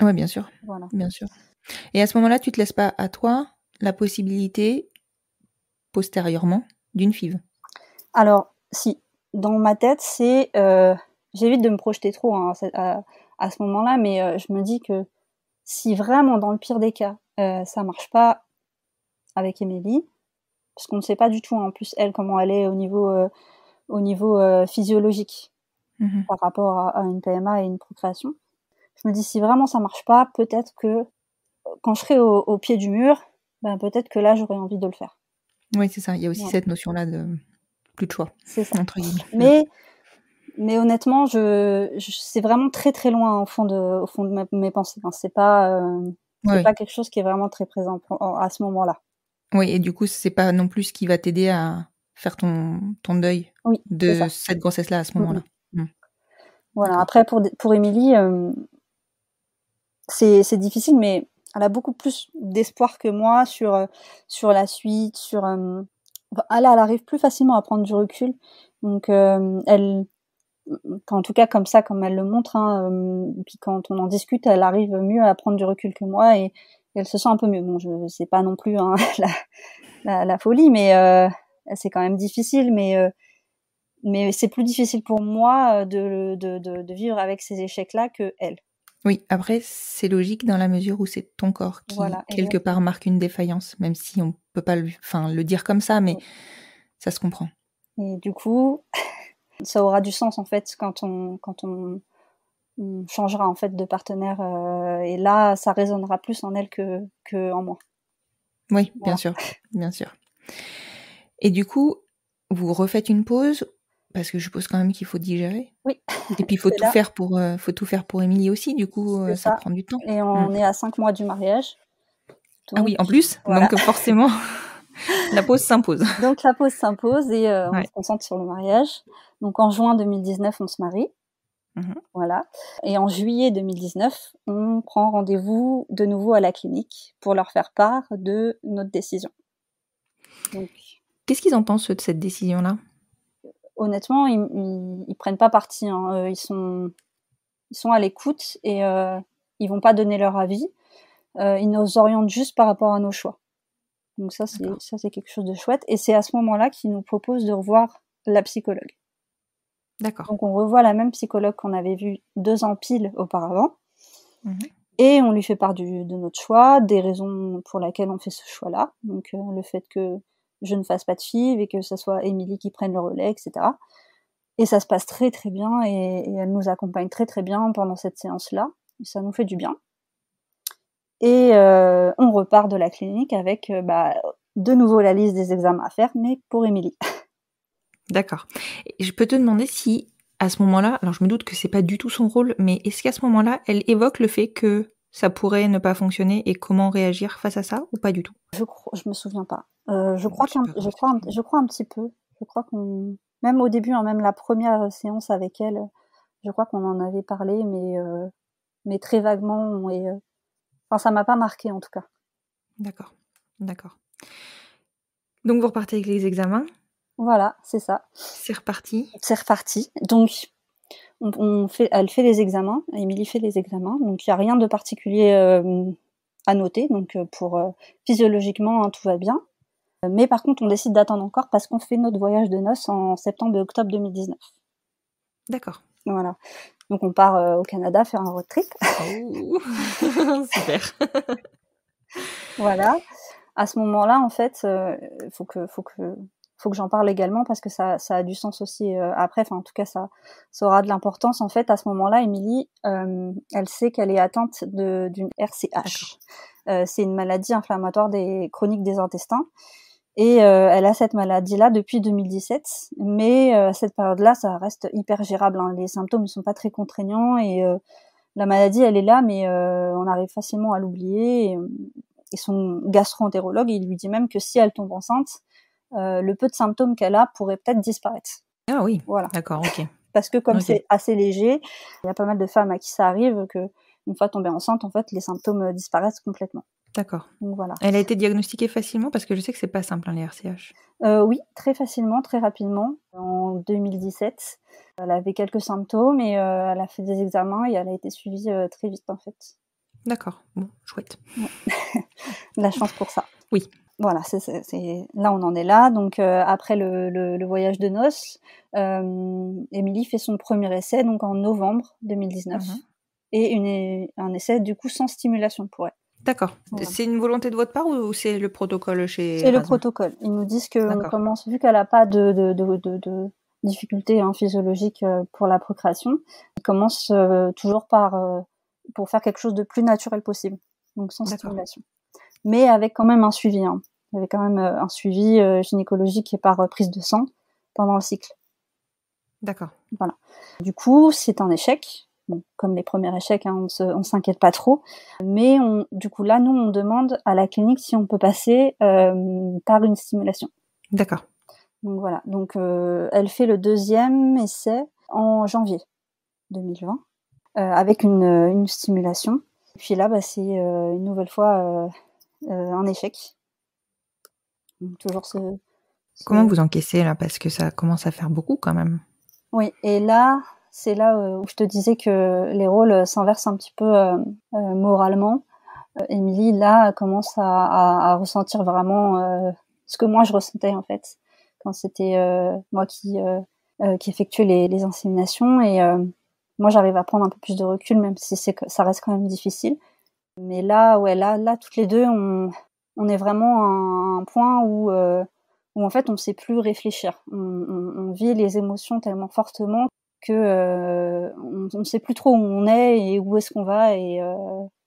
B: Ouais, bien sûr,
C: Voilà.
B: bien sûr. Et à ce moment-là, tu te laisses pas à toi la possibilité, postérieurement, d'une FIV?
C: Alors, si, dans ma tête, j'évite de me projeter trop hein, à ce moment-là, mais je me dis que si vraiment, dans le pire des cas, ça marche pas avec Émilie, parce qu'on ne sait pas du tout, en plus, elle, comment elle est au niveau physiologique
B: Mmh.
C: par rapport à une PMA et une procréation. Je me dis, si vraiment ça marche pas, peut-être que quand je serai au pied du mur, ben, peut-être que là, j'aurais envie de le faire.
B: Oui, c'est ça, il y a aussi
C: Voilà,
B: cette notion-là de plus de choix,
C: c'est ça.
B: entre guillemets.
C: Mais honnêtement, c'est vraiment très très loin au fond de mes pensées. Hein. C'est
B: Ouais,
C: pas quelque chose qui est vraiment très présent à ce moment-là.
B: oui, et du coup, c'est pas non plus ce qui va t'aider à faire ton deuil
C: Oui, c'est
B: de
C: ça.
B: cette grossesse-là, à ce
C: Mm, mm.
B: moment-là? Mmh.
C: Voilà.
B: D'accord.
C: Après, pour Émilie, c'est difficile, mais elle a beaucoup plus d'espoir que moi sur la suite, enfin, elle arrive plus facilement à prendre du recul. Donc, en tout cas comme ça, comme elle le montre, hein, puis quand on en discute, elle arrive mieux à prendre du recul que moi et elle se sent un peu mieux. Bon, c'est pas non plus hein, la folie, mais c'est quand même difficile. Mais c'est plus difficile pour moi de vivre avec ces échecs-là que elle.
B: Oui, après, c'est logique dans la mesure où c'est ton corps qui,
C: Voilà,
B: quelque part,
C: exactement.
B: marque une défaillance, même si on peut pas le dire comme ça, mais
C: Oui.
B: ça se comprend.
C: Et du coup, ça aura du sens en fait quand on changera en fait de partenaire et là, ça résonnera plus en elle que en moi.
B: Oui, bien
C: Voilà.
B: sûr, bien sûr. Et du coup, vous refaites une pause parce que je suppose quand même qu'il faut digérer.
C: Oui,
B: Et puis il faut
C: c'est
B: tout
C: là.
B: faire faut tout faire pour Émilie aussi. Du coup,
C: C'est
B: ça
C: ça.
B: prend du temps.
C: Et
B: Mmh.
C: on est à 5 mois du mariage.
B: Ah
C: Donc,
B: oui, en plus,
C: voilà.
B: donc forcément, la pause s'impose.
C: Donc la pause s'impose et on
B: Ouais.
C: se concentre sur le mariage. Donc en juin 2019, on se marie.
B: Mmh.
C: Voilà. Et en juillet 2019, on prend rendez-vous de nouveau à la clinique pour leur faire part de notre décision. Donc
B: Qu'est-ce qu'ils en pensent, eux, de cette décision-là?
C: honnêtement, ils prennent pas parti, hein. Ils sont à l'écoute et ils vont pas donner leur avis. Ils nous orientent juste par rapport à nos choix. Donc
B: D'accord.
C: ça c'est quelque chose de chouette et c'est à ce moment-là qu'ils nous proposent de revoir la psychologue.
B: D'accord.
C: Donc on revoit la même psychologue qu'on avait vue 2 ans pile auparavant
B: Mmh.
C: et on lui fait part de notre choix, des raisons pour lesquelles on fait ce choix-là. Donc le fait que je ne fasse pas de FIV et que ce soit Émilie qui prenne le relais, et cetera. Et ça se passe très, très bien et elle nous accompagne très, très bien pendant cette séance-là et ça nous fait du bien. Et on repart de la clinique avec, de nouveau la liste des examens à faire, mais pour Émilie.
B: D'accord. Et je peux te demander si, à ce moment-là, alors je me doute que c'est pas du tout son rôle, mais est-ce qu'à ce moment-là, elle évoque le fait que ça pourrait ne pas fonctionner et comment réagir face à ça ou pas du tout?
C: Je me souviens pas. Je
B: Bon,
C: crois
B: c'est
C: qu'un
B: pas grave,
C: je
B: c'est
C: crois un
B: pas grave.
C: je crois un petit peu. Je crois qu'on même au début, hein, même la première séance avec elle, je crois qu'on en avait parlé, mais très vaguement et enfin ça m'a pas marquée en tout cas.
B: D'accord, d'accord. Donc vous repartez avec les examens,
C: Voilà, c'est ça.
B: c'est reparti.
C: C'est reparti. Donc elle fait les examens, Émilie fait les examens, donc il y a rien de particulier, à noter, donc physiologiquement, hein, tout va bien. Mais par contre, on décide d'attendre encore parce qu'on fait notre voyage de noces en septembre et octobre 2019.
B: D'accord.
C: Voilà. Donc on part, au Canada faire un road trip.
B: Oh! Super.
C: Voilà. À ce moment-là, en fait, faut que j'en parle également parce que ça a du sens aussi, après. Enfin, en tout cas, ça aura de l'importance. En fait, à ce moment-là, Émilie, elle sait qu'elle est atteinte d'une
B: D'accord.
C: RCH. C'est une maladie inflammatoire chronique des intestins et elle a cette maladie-là depuis 2017. Mais à cette période-là, ça reste hyper gérable, hein. Les symptômes ne sont pas très contraignants et la maladie, elle est là, mais on arrive facilement à l'oublier. Et son gastro-entérologue, il lui dit même que si elle tombe enceinte, le peu de symptômes qu'elle a pourrait peut-être disparaître.
B: Ah oui,
C: voilà.
B: D'accord, ok.
C: Parce que comme
B: Ok.
C: c'est assez léger, il y a pas mal de femmes à qui ça arrive que une fois tombée enceinte, en fait, les symptômes disparaissent complètement.
B: D'accord.
C: Donc voilà.
B: Elle a été diagnostiquée facilement parce que je sais que c'est pas simple, hein, les RCH.
C: Oui, très facilement, très rapidement. En 2017, elle avait quelques symptômes et elle a fait des examens et elle a été suivie très vite en fait.
B: D'accord, bon, chouette.
C: Ouais. De la chance pour ça.
B: Oui.
C: Voilà, là on en est là. Donc après le voyage de noces, Émilie fait son premier essai donc en novembre 2019 et un essai du coup sans stimulation pour elle.
B: D'accord.
C: Voilà.
B: C'est une volonté de votre part ou c'est le protocole chez
C: C'est le
B: Erasme?
C: protocole. Ils nous disent qu'on commence, vu qu'elle n'a pas de difficultés physiologiques pour la procréation, ils commencent toujours pour faire quelque chose de plus naturel possible, donc sans stimulation. Mais avec quand même un suivi. Hein. Il y avait quand même un suivi gynécologique et par prise de sang pendant le cycle.
B: D'accord.
C: Voilà. Du coup, c'est un échec. Bon, comme les premiers échecs, hein, on s'inquiète pas trop. Mais du coup, là, nous, on demande à la clinique si on peut passer par une stimulation.
B: D'accord.
C: Donc voilà. Donc, elle fait le deuxième essai en janvier 2020 avec une stimulation. Et puis là, c'est une nouvelle fois un échec. Donc, toujours
B: Comment vous encaissez là? Parce que ça commence à faire beaucoup quand même.
C: Oui, et là, c'est là où je te disais que les rôles s'inversent un petit peu moralement. Émilie, là, commence à ressentir vraiment ce que moi je ressentais en fait, quand c'était moi qui effectuais les inséminations. Et moi, j'arrive à prendre un peu plus de recul, même si ça reste quand même difficile. Mais là, ouais, là, toutes les deux, on est vraiment à un point où en fait, on ne sait plus réfléchir. On vit les émotions tellement fortement que on ne sait plus trop où on est et où est-ce qu'on va. Et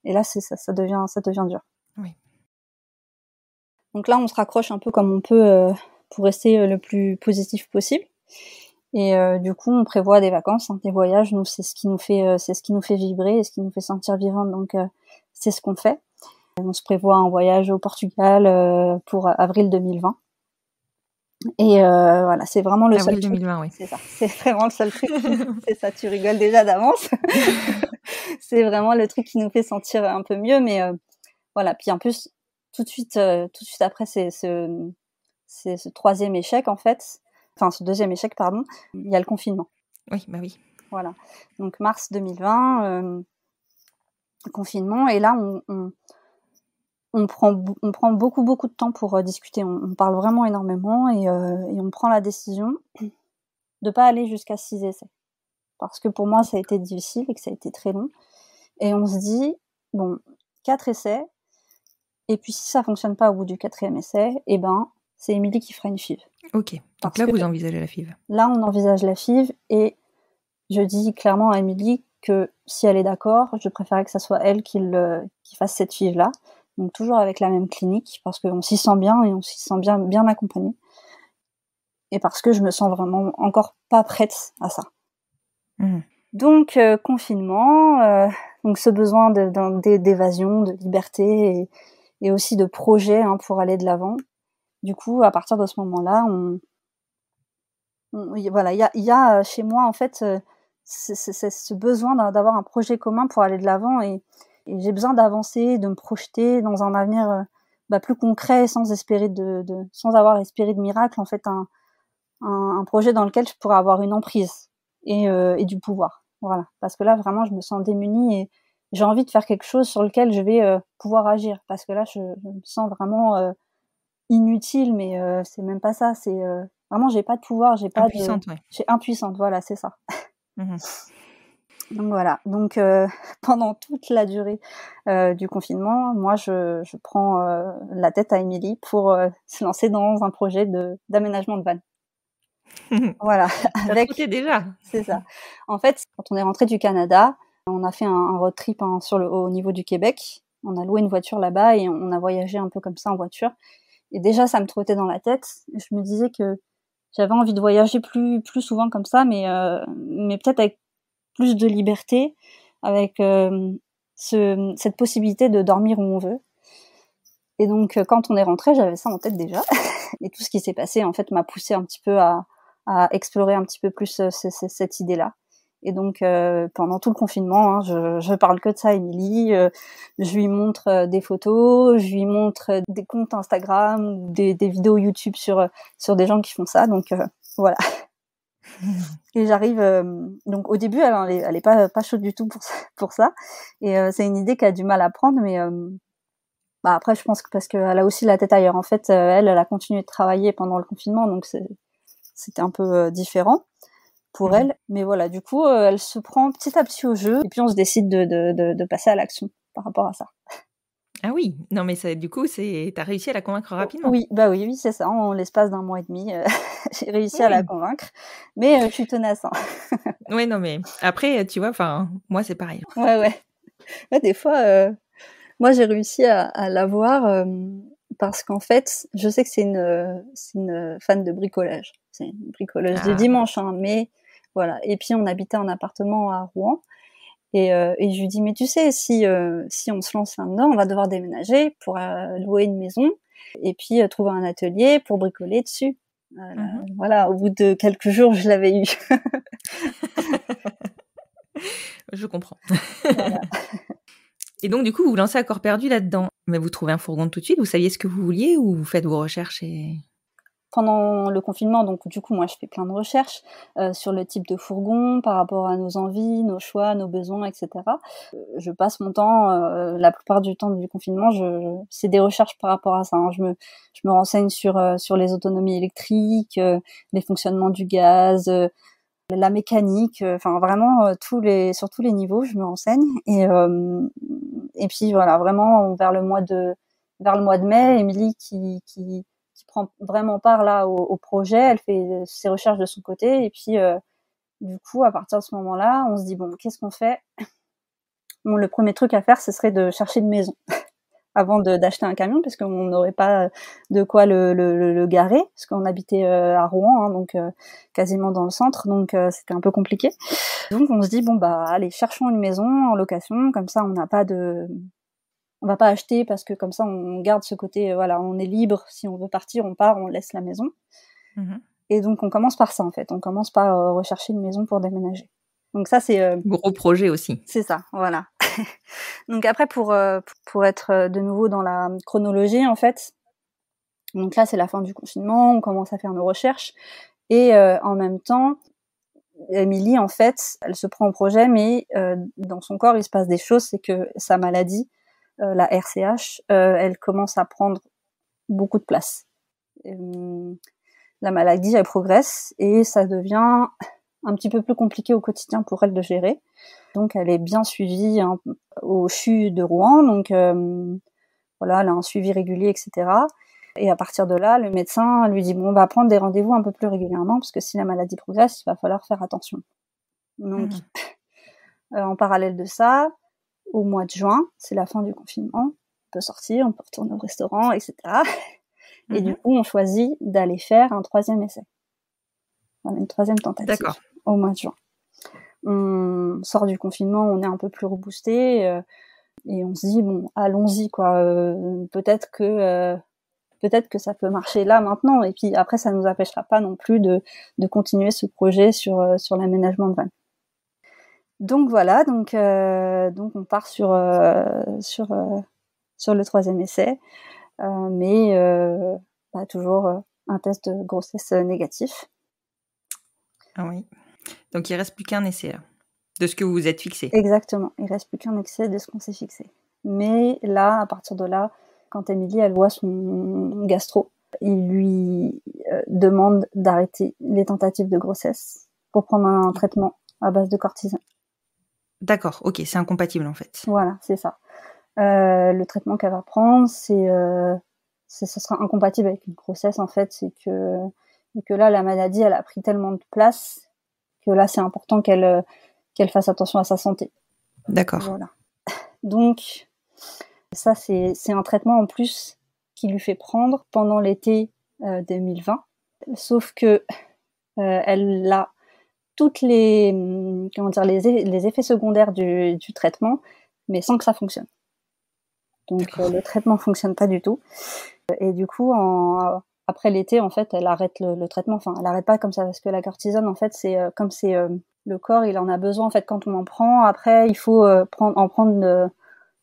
C: là, ça devient dur.
B: Oui.
C: Donc là, on se raccroche un peu comme on peut pour rester le plus positif possible. Et du coup, on prévoit des vacances, des voyages. Nous, c'est ce qui nous fait vibrer et ce qui nous fait sentir vivante. Donc, c'est ce qu'on fait. On se prévoit un voyage au Portugal pour avril 2020. Et voilà, c'est vraiment le seul truc.
B: Avril 2020, oui.
C: C'est ça, c'est vraiment le seul truc. C'est ça, tu rigoles déjà d'avance. C'est vraiment le truc qui nous fait sentir un peu mieux, mais voilà. Puis en plus, tout de suite après, c'est ce troisième échec en fait. Enfin, ce deuxième échec, pardon. Il y a le confinement.
B: Oui, bah oui.
C: Voilà. Donc mars 2020, confinement, et là on prend beaucoup de temps pour discuter. On parle vraiment énormément et on prend la décision de pas aller jusqu'à 6 essais. Parce que pour moi, ça a été difficile et que ça a été très long. Et on se dit, bon, 4 essais, et puis si ça fonctionne pas au bout du 4e essai, c'est Émilie qui fera une FIV.
B: Ok, donc là, vous envisagez la FIV.
C: Là, on envisage la FIV, et je dis clairement à Émilie que si elle est d'accord, je préférerais que ça soit elle qui fasse cette FIV-là. Donc toujours avec la même clinique, parce qu'on s'y sent bien et on s'y sent bien accompagné. Et parce que je me sens vraiment encore pas prête à ça. Donc confinement, donc ce besoin d'évasion, de liberté et aussi de projet pour aller de l'avant. Du coup, à partir de ce moment-là, voilà, il y a chez moi en fait c'est ce besoin d'avoir un projet commun pour aller de l'avant, et j'ai besoin d'avancer, de me projeter dans un avenir plus concret, sans avoir espéré de miracle, en fait, un projet dans lequel je pourrais avoir une emprise et du pouvoir. Voilà, parce que là vraiment je me sens démunie et j'ai envie de faire quelque chose sur lequel je vais pouvoir agir, parce que là je me sens vraiment inutile, mais c'est même pas ça, c'est vraiment j'ai pas de pouvoir, j'ai pas
B: impuissante, ouais.
C: J'ai impuissante, voilà, c'est ça. Donc voilà, donc pendant toute la durée du confinement, moi je prends la tête à Émilie pour se lancer dans un projet d'aménagement de van. Voilà,
B: déjà.
C: C'est ça. En fait, quand on est rentré du Canada, on a fait un road trip au niveau du Québec. On a loué une voiture là-bas et on a voyagé un peu comme ça en voiture. Et déjà, ça me trottait dans la tête. Je me disais que j'avais envie de voyager plus souvent comme ça, mais peut-être avec plus de liberté, avec cette possibilité de dormir où on veut. Et donc, quand on est rentré, j'avais ça en tête déjà. Et tout ce qui s'est passé, en fait, m'a poussé un petit peu à explorer un petit peu plus cette idée-là. Et donc, pendant tout le confinement, je parle que de ça à Émilie. Je lui montre des photos, je lui montre des comptes Instagram ou des vidéos YouTube sur des gens qui font ça. Donc, voilà. Et j'arrive... donc, au début, elle est pas chaude du tout pour ça. Et c'est une idée qu'elle a du mal à prendre, mais... après, je pense que parce qu'elle a aussi la tête ailleurs. En fait, elle a continué de travailler pendant le confinement, donc c'était un peu différent pour elle. Mais voilà, du coup, elle se prend petit à petit au jeu, et puis on se décide de passer à l'action par rapport à ça.
B: Ah oui, non mais ça, du coup, t'as réussi à la convaincre rapidement.
C: Oui, oui, c'est ça. En l'espace d'1 mois et demi, j'ai réussi à la convaincre. Mais je suis tenace.
B: Oui, non mais après, tu vois, enfin, moi c'est pareil.
C: Ouais, des fois, moi j'ai réussi à l'avoir parce qu'en fait, je sais que c'est une fan de bricolage. C'est une bricoleuse de dimanche, mais voilà. Et puis on habitait en appartement à Rouen. Et je lui dis, mais tu sais, si on se lance là-dedans, on va devoir déménager pour louer une maison et puis trouver un atelier pour bricoler dessus. Voilà, au bout de quelques jours, je l'avais eu.
B: Je comprends.
C: Voilà.
B: Et donc, du coup, vous vous lancez à corps perdu là-dedans. Mais vous trouvez un fourgon tout de suite, vous saviez ce que vous vouliez ou vous faites vos recherches et...
C: Pendant le confinement, donc du coup, moi, je fais plein de recherches sur le type de fourgon par rapport à nos envies, nos choix, nos besoins, etc. Je passe mon temps, la plupart du temps du confinement, c'est des recherches par rapport à ça. Je me renseigne sur les autonomies électriques, les fonctionnements du gaz, la mécanique, enfin vraiment sur tous les niveaux, je me renseigne. Et puis voilà, vraiment vers le mois de mai, Émilie qui prend vraiment part là au projet, elle fait ses recherches de son côté et puis du coup à partir de ce moment-là, on se dit bon, qu'est-ce qu'on fait? Bon, le premier truc à faire, ce serait de chercher une maison avant d'acheter un camion parce qu'on n'aurait pas de quoi le garer parce qu'on habitait à Rouen, donc quasiment dans le centre, donc c'était un peu compliqué. Donc on se dit bon bah allez, cherchons une maison en location, comme ça on va pas acheter parce que comme ça on garde ce côté, voilà, on est libre, si on veut partir, on part, on laisse la maison. Et donc on commence par ça en fait, on commence par rechercher une maison pour déménager. Donc ça c'est...
B: Gros projet aussi.
C: C'est ça, voilà. Donc après pour être de nouveau dans la chronologie en fait, donc là c'est la fin du confinement, on commence à faire nos recherches et en même temps, Émilie en fait, elle se prend au projet mais dans son corps il se passe des choses, c'est que sa maladie, la RCH, elle commence à prendre beaucoup de place. La maladie, elle progresse et ça devient un petit peu plus compliqué au quotidien pour elle de gérer. Donc, elle est bien suivie au CHU de Rouen. Donc, voilà, elle a un suivi régulier, etc. Et à partir de là, le médecin lui dit, bon, on va prendre des rendez-vous un peu plus régulièrement parce que si la maladie progresse, il va falloir faire attention. Donc, en parallèle de ça, au mois de juin, c'est la fin du confinement, on peut sortir, on peut retourner au restaurant, etc. Et du coup, on choisit d'aller faire un 3e essai. Voilà, une 3e tentative.
B: D'accord.
C: Au mois de juin. On sort du confinement, on est un peu plus reboosté et on se dit bon, allons-y quoi. Peut-être que ça peut marcher là maintenant et puis après ça nous empêchera pas non plus de continuer ce projet sur l'aménagement de vannes. Donc voilà, donc on part sur le 3e essai, mais toujours un test de grossesse négatif.
B: Ah oui. Donc il reste plus qu'un essai là, de ce que vous vous êtes fixé.
C: Exactement, il reste plus qu'un essai de ce qu'on s'est fixé. Mais là, à partir de là, quand Émilie elle voit son gastro, il lui demande d'arrêter les tentatives de grossesse pour prendre un traitement à base de cortisone.
B: D'accord, ok, c'est incompatible en fait.
C: Voilà, c'est ça. Le traitement qu'elle va prendre, ça sera incompatible avec une grossesse en fait, c'est que là la maladie elle a pris tellement de place que là c'est important qu'elle fasse attention à sa santé.
B: D'accord.
C: Voilà. Donc ça c'est un traitement en plus qui lui fait prendre pendant l'été 2020, sauf que elle l'a toutes les les effets secondaires du traitement, mais sans que ça fonctionne. Donc le traitement fonctionne pas du tout. Et du coup, après l'été, en fait, elle arrête le traitement. Enfin, elle arrête pas comme ça parce que la cortisone, en fait, c'est comme c'est le corps, il en a besoin en fait quand on en prend. Après, il faut prendre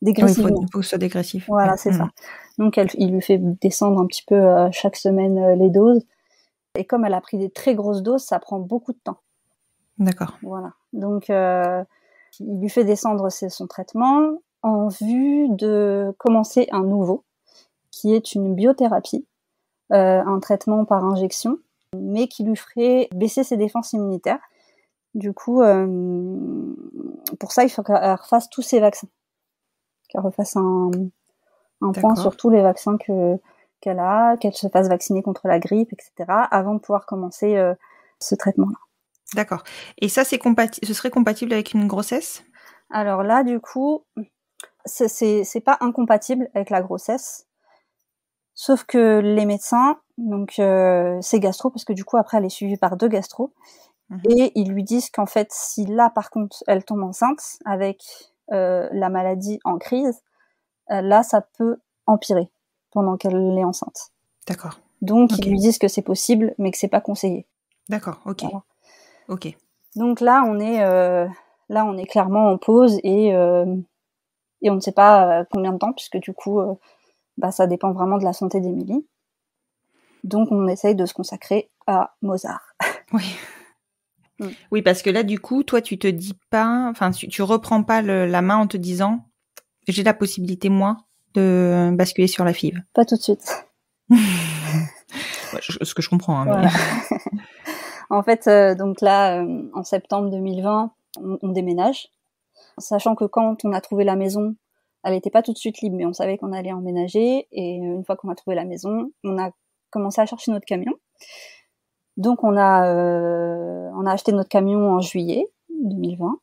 C: dégressivement.
B: Oui, il faut que ce soit dégressif.
C: Voilà, c'est ça. Donc il lui fait descendre un petit peu chaque semaine les doses. Et comme elle a pris des très grosses doses, ça prend beaucoup de temps.
B: D'accord.
C: Voilà. Donc il lui fait descendre son traitement en vue de commencer un nouveau, qui est une biothérapie, un traitement par injection, mais qui lui ferait baisser ses défenses immunitaires. Du coup, pour ça, il faut qu'elle refasse tous ses vaccins, qu'elle refasse un point sur tous les vaccins qu'elle a, qu'elle se fasse vacciner contre la grippe, etc., avant de pouvoir commencer ce traitement-là.
B: D'accord. Et ça, ce serait compatible avec une grossesse ?
C: Alors là, du coup, c'est pas incompatible avec la grossesse, sauf que les médecins, donc c'est gastro, parce que du coup, après, elle est suivie par 2 gastro, et ils lui disent qu'en fait, si là, par contre, elle tombe enceinte avec la maladie en crise, là, ça peut empirer pendant qu'elle est enceinte.
B: D'accord.
C: Donc, ils lui disent que c'est possible, mais que c'est pas conseillé.
B: D'accord, ok.
C: Voilà.
B: Ok.
C: Donc là, on est clairement en pause et on ne sait pas combien de temps, puisque du coup, ça dépend vraiment de la santé d'Émilie. Donc, on essaye de se consacrer à Mozart.
B: Oui. Oui, parce que là, du coup, toi, tu te dis pas, enfin, tu reprends pas la main en te disant, j'ai la possibilité, moi, de basculer sur la FIV.
C: Pas tout de suite.
B: Ce que je comprends. Hein,
C: voilà.
B: Mais...
C: En fait, donc là, en septembre 2020, on déménage. Sachant que quand on a trouvé la maison, elle n'était pas tout de suite libre, mais on savait qu'on allait emménager. Et une fois qu'on a trouvé la maison, on a commencé à chercher notre camion. Donc on a acheté notre camion en juillet 2020,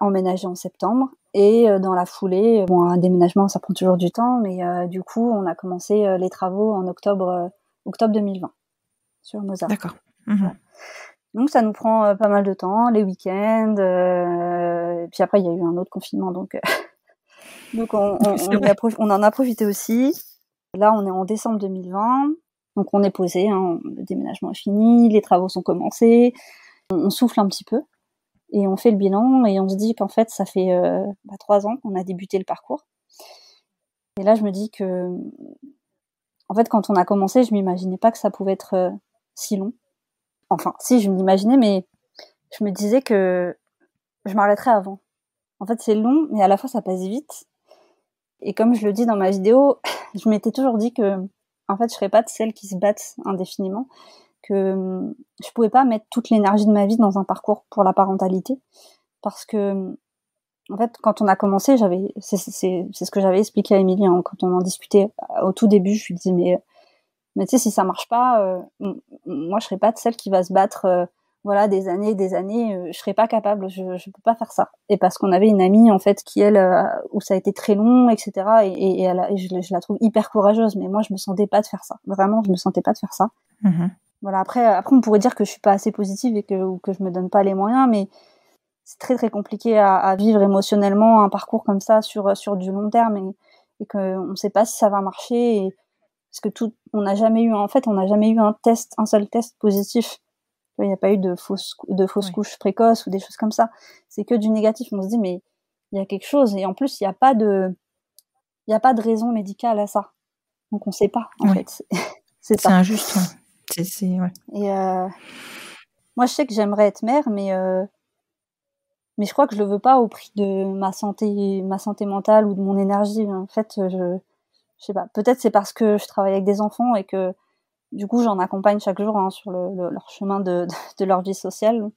C: emménagé en septembre. Et dans la foulée, un déménagement, ça prend toujours du temps, mais du coup, on a commencé les travaux en octobre 2020 sur Mozart.
B: D'accord.
C: Voilà. Donc ça nous prend pas mal de temps, les week-ends. Et puis après, il y a eu un autre confinement, donc on en a profité aussi. Là, on est en décembre 2020, donc on est posé, le déménagement est fini, les travaux sont commencés, on souffle un petit peu et on fait le bilan et on se dit qu'en fait, ça fait 3 ans qu'on a débuté le parcours. Et là, je me dis que, en fait, quand on a commencé, je m'imaginais pas que ça pouvait être si long. Enfin, si, je m'imaginais, mais je me disais que je m'arrêterais avant. En fait, c'est long, mais à la fois, ça passe vite. Et comme je le dis dans ma vidéo, je m'étais toujours dit que, en fait, je serais pas de celles qui se battent indéfiniment, que je pouvais pas mettre toute l'énergie de ma vie dans un parcours pour la parentalité, parce que, en fait, quand on a commencé, c'est ce que j'avais expliqué à Émilie, quand on en discutait au tout début, je lui disais, mais tu sais, si ça marche pas, moi, je serais pas de celle qui va se battre, des années et des années, je serais pas capable, je peux pas faire ça. Et parce qu'on avait une amie, en fait, qui, elle, où ça a été très long, etc., et je la trouve hyper courageuse, mais moi, je me sentais pas de faire ça. Vraiment, je me sentais pas de faire ça.
B: Mm-hmm.
C: Voilà, après, on pourrait dire que je suis pas assez positive ou que je me donne pas les moyens, mais c'est très, très compliqué à vivre émotionnellement un parcours comme ça sur du long terme et qu'on sait pas si ça va marcher parce que on n'a jamais eu un seul test positif. Il n'y a pas eu de fausses couches précoces ou des choses comme ça. C'est que du négatif. On se dit, mais il y a quelque chose. Et en plus, il n'y a pas de raison médicale à ça. Donc, on ne sait pas, en fait. C'est
B: injuste. Ouais.
C: Et moi, je sais que j'aimerais être mère, mais je crois que je le veux pas au prix de ma santé mentale ou de mon énergie. En fait, je sais pas. Peut-être c'est parce que je travaille avec des enfants et que du coup, j'en accompagne chaque jour sur leur chemin de leur vie sociale.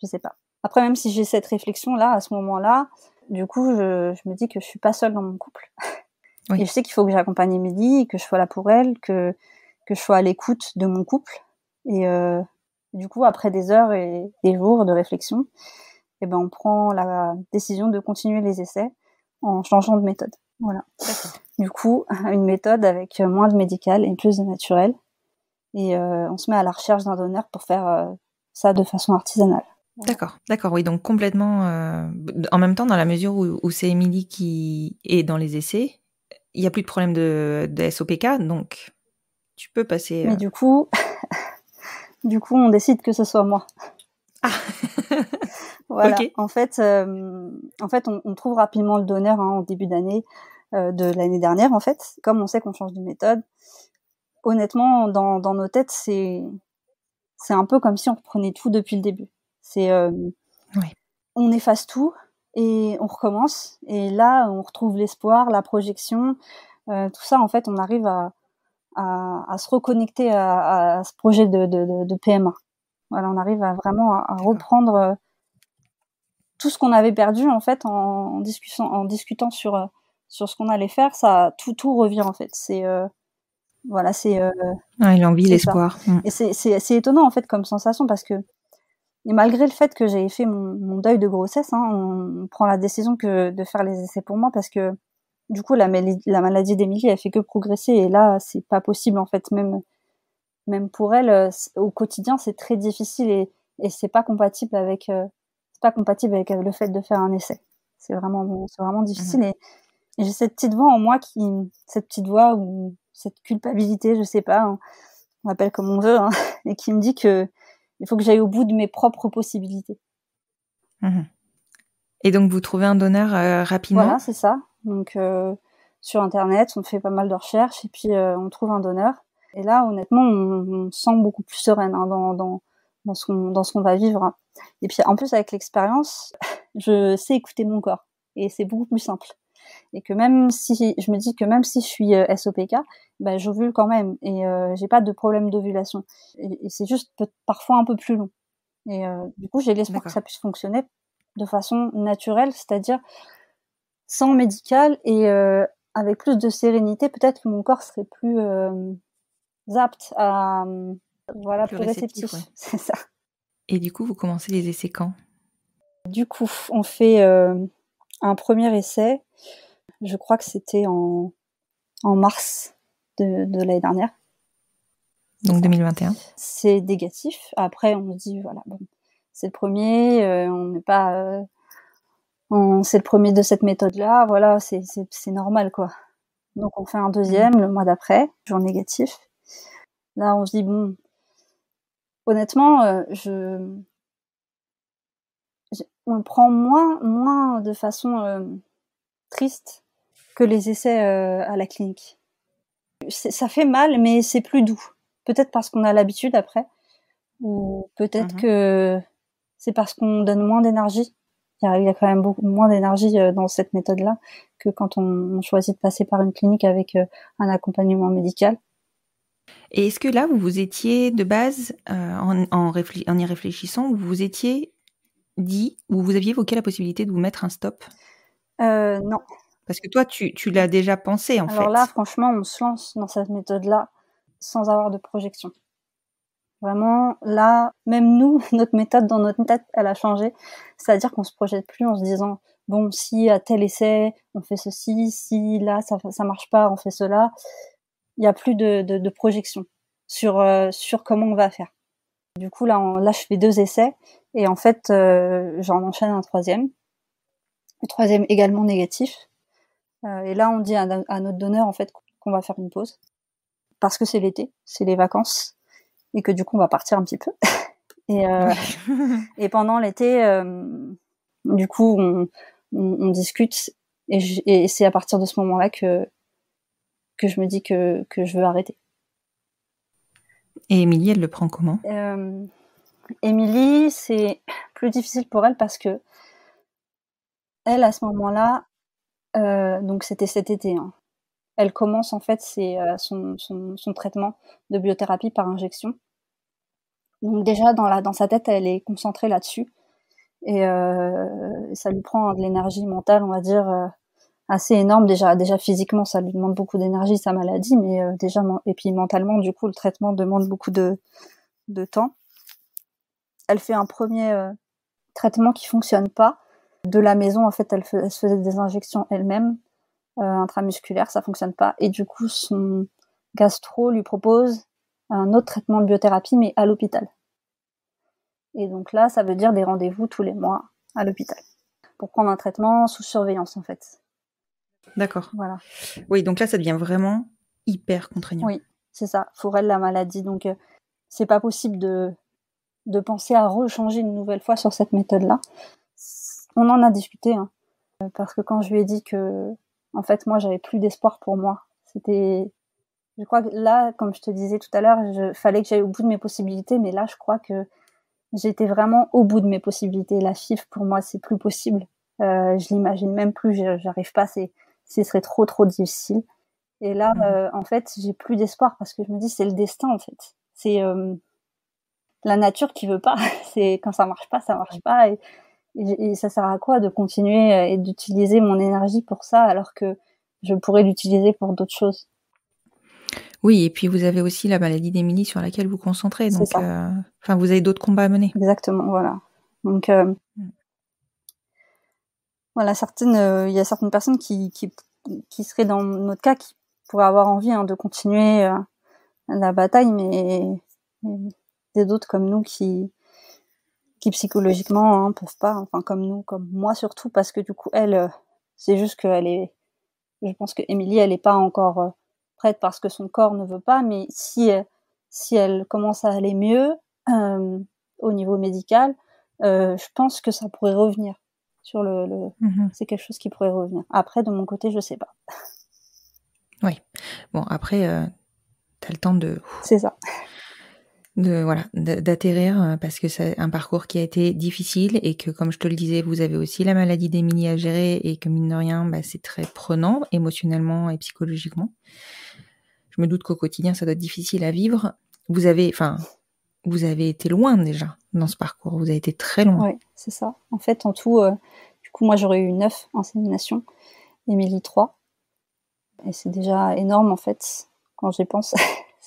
C: Je sais pas. Après, même si j'ai cette réflexion-là, à ce moment-là, du coup, je me dis que je suis pas seule dans mon couple. Oui. Et je sais qu'il faut que j'accompagne Émilie, que je sois là pour elle, que je sois à l'écoute de mon couple. Et du coup, après des heures et des jours de réflexion, on prend la décision de continuer les essais en changeant de méthode. Voilà.
B: D'accord.
C: Du coup, une méthode avec moins de médical et plus de naturel. Et on se met à la recherche d'un donneur pour faire ça de façon artisanale.
B: D'accord, oui, donc complètement. En même temps, dans la mesure où c'est Émilie qui est dans les essais, il n'y a plus de problème de SOPK, donc tu peux passer.
C: Mais du coup, on décide que ce soit moi.
B: Ah.
C: Voilà.
B: Ok.
C: En fait, on trouve rapidement le donneur en début d'année de l'année dernière. En fait, comme on sait qu'on change de méthode, honnêtement, dans nos têtes, c'est un peu comme si on reprenait tout depuis le début. C'est
B: Ouais.
C: On efface tout et on recommence. Et là, on retrouve l'espoir, la projection, tout ça. En fait, on arrive à se reconnecter à ce projet de PMA. Voilà, on arrive vraiment à reprendre tout ce qu'on avait perdu en fait en discutant sur ce qu'on allait faire. Ça, tout revient en fait. Voilà,
B: l'envie, l'espoir.
C: Et c'est étonnant en fait comme sensation parce que, et malgré le fait que j'ai fait mon deuil de grossesse, on prend la décision de faire les essais pour moi parce que du coup la maladie d'Émilie elle fait que progresser et là c'est pas possible en fait, même pour elle au quotidien c'est très difficile et c'est pas compatible avec le fait de faire un essai. C'est vraiment difficile et j'ai cette petite voix en moi ou cette culpabilité, je sais pas, on l'appelle comme on veut, et qui me dit que il faut que j'aille au bout de mes propres possibilités.
B: Et donc vous trouvez un donneur rapidement?
C: Voilà, c'est ça. Donc sur internet, on fait pas mal de recherches et puis on trouve un donneur. Et là, honnêtement, on se sent beaucoup plus sereine dans ce qu'on va vivre. Et puis en plus avec l'expérience, je sais écouter mon corps et c'est beaucoup plus simple. Et que même si je suis SOPK, ben j'ovule quand même et j'ai pas de problème d'ovulation. Et c'est juste parfois un peu plus long. Et du coup, j'ai l'espoir que ça puisse fonctionner de façon naturelle, c'est-à-dire sans médical et avec plus de sérénité. Peut-être que mon corps serait plus apte à plus réceptif. Ouais. C'est ça.
B: Et du coup, vous commencez les essais quand?
C: Du coup, on fait un premier essai. Je crois que c'était en mars de l'année dernière.
B: Donc 2021.
C: C'est négatif. Après, on se dit voilà, bon, c'est le premier. On n'est pas c'est le premier de cette méthode-là, voilà, c'est normal, quoi. Donc on fait un deuxième le mois d'après, toujours négatif. Là, on se dit bon, honnêtement, on le prend moins de façon triste que les essais à la clinique. Ça fait mal, mais c'est plus doux. Peut-être parce qu'on a l'habitude après, ou peut-être que c'est parce qu'on donne moins d'énergie. Il y a quand même beaucoup moins d'énergie dans cette méthode-là que quand on choisit de passer par une clinique avec un accompagnement médical.
B: Et est-ce que là, vous vous étiez de base, en y réfléchissant, vous vous étiez dit, ou vous aviez évoqué la possibilité de vous mettre un stop?
C: Non.
B: Parce que toi, tu l'as déjà pensé, en fait.
C: Alors là, franchement, on se lance dans cette méthode-là sans avoir de projection. Vraiment, là, même nous, notre méthode dans notre tête, elle a changé. C'est-à-dire qu'on se projette plus en se disant, bon, si à tel essai, on fait ceci, si là, ça marche pas, on fait cela. Il y a plus de projection sur comment on va faire. Du coup, là, je fais 2 essais et en fait, j'en enchaîne un troisième. Le troisième également négatif. Et là, on dit à notre donneur, en fait, qu'on va faire une pause. Parce que c'est l'été, c'est les vacances. Et que du coup, on va partir un petit peu. Et pendant l'été, du coup, on discute. Et c'est à partir de ce moment-là que je me dis que je veux arrêter.
B: Et Émilie, elle le prend comment?
C: Émilie, c'est plus difficile pour elle parce que elle, à ce moment-là, donc c'était cet été, elle commence en fait son traitement de biothérapie par injection. Donc déjà dans sa tête, elle est concentrée là-dessus et ça lui prend de l'énergie mentale, on va dire, assez énorme. Déjà physiquement, ça lui demande beaucoup d'énergie, sa maladie, mais déjà et puis mentalement, du coup, le traitement demande beaucoup de temps. Elle fait un premier traitement qui fonctionne pas. De la maison, en fait, elle se faisait des injections elle-même, intramusculaires, ça fonctionne pas. Et du coup, son gastro lui propose un autre traitement de biothérapie, mais à l'hôpital. Et donc là, ça veut dire des rendez-vous tous les mois à l'hôpital pour prendre un traitement sous surveillance en fait.
B: D'accord.
C: Voilà.
B: Oui, donc là, ça devient vraiment hyper contraignant.
C: Oui, c'est ça. Pour elle, la maladie. Donc, c'est pas possible de penser à rechanger une nouvelle fois sur cette méthode-là. On en a discuté, hein, parce que quand je lui ai dit que, en fait, moi, j'avais plus d'espoir pour moi, je crois que là, comme je te disais tout à l'heure, fallait que j'aille au bout de mes possibilités, mais là, je crois que j'étais vraiment au bout de mes possibilités. La FIV, pour moi, c'est plus possible. Je l'imagine même plus, j'arrive pas, ce serait trop difficile. Et là, en fait, j'ai plus d'espoir parce que je me dis, c'est le destin, en fait. C'est la nature qui veut pas. C'est quand ça marche pas, ça marche pas. Et ça sert à quoi de continuer et d'utiliser mon énergie pour ça alors que je pourrais l'utiliser pour d'autres choses.
B: Oui, et puis vous avez aussi la maladie d'Émilie sur laquelle vous concentrez. Donc, vous avez d'autres combats à mener.
C: Exactement, voilà. Donc, voilà, il y a certaines personnes qui seraient dans notre cas, qui pourraient avoir envie de continuer la bataille, mais des d'autres comme nous qui psychologiquement peuvent pas, enfin comme nous, comme moi surtout, parce que du coup elle, c'est juste je pense que Émilie elle est pas encore prête parce que son corps ne veut pas, mais si elle commence à aller mieux au niveau médical, je pense que ça pourrait revenir sur c'est quelque chose qui pourrait revenir. Après, de mon côté, je sais pas.
B: Oui. Bon, après, t'as le temps de...
C: C'est ça.
B: D'atterrir, parce que c'est un parcours qui a été difficile et que, comme je te le disais, vous avez aussi la maladie d'Émilie à gérer et que, mine de rien, c'est très prenant émotionnellement et psychologiquement. Je me doute qu'au quotidien, ça doit être difficile à vivre. Vous avez été loin déjà dans ce parcours. Vous avez été très loin.
C: Oui, c'est ça. En fait, en tout, du coup, moi, j'aurais eu 9 inséminations, Émilie 3. Et c'est déjà énorme, en fait, quand j'y pense.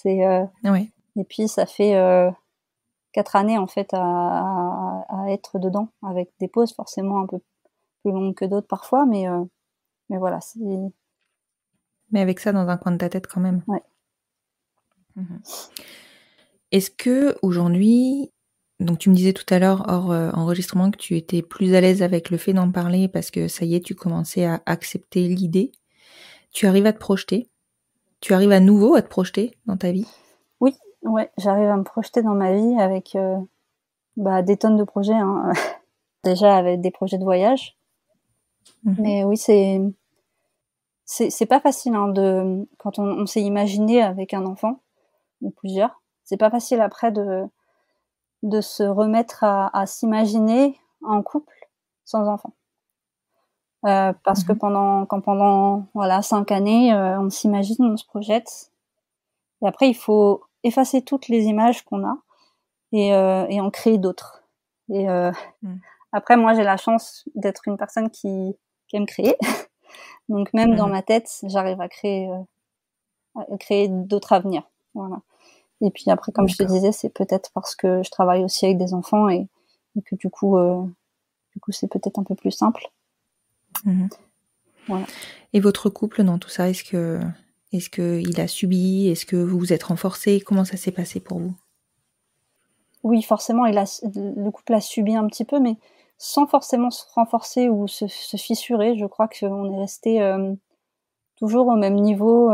B: Ouais.
C: Et puis, ça fait 4 années, en fait, à être dedans, avec des pauses forcément un peu plus longues que d'autres parfois, mais voilà.
B: Mais avec ça dans un coin de ta tête quand même.
C: Ouais.
B: Est-ce que aujourd'hui, donc tu me disais tout à l'heure hors enregistrement que tu étais plus à l'aise avec le fait d'en parler parce que ça y est, tu commençais à accepter l'idée. Tu arrives à te projeter? Tu arrives à nouveau à te projeter dans ta vie?
C: Oui, ouais, j'arrive à me projeter dans ma vie avec des tonnes de projets. Hein. Déjà avec des projets de voyage. Mais oui, c'est pas facile quand on s'est imaginé avec un enfant ou plusieurs. C'est pas facile après de se remettre à s'imaginer en couple sans enfant. Parce que pendant 5 années, on s'imagine, on se projette. Et après, il faut effacer toutes les images qu'on a et en créer d'autres. Et après, moi, j'ai la chance d'être une personne qui aime créer. Donc même dans ma tête, j'arrive à créer d'autres avenirs. Voilà. Et puis après, comme je te disais, c'est peut-être parce que je travaille aussi avec des enfants et que du coup, c'est peut-être un peu plus simple. Voilà.
B: Et votre couple dans tout ça, est-ce que il a subi? Est-ce que vous vous êtes renforcés? Comment ça s'est passé pour vous?
C: Oui, forcément, le couple a subi un petit peu, mais sans forcément se renforcer ou se fissurer. Je crois qu'on est resté toujours au même niveau.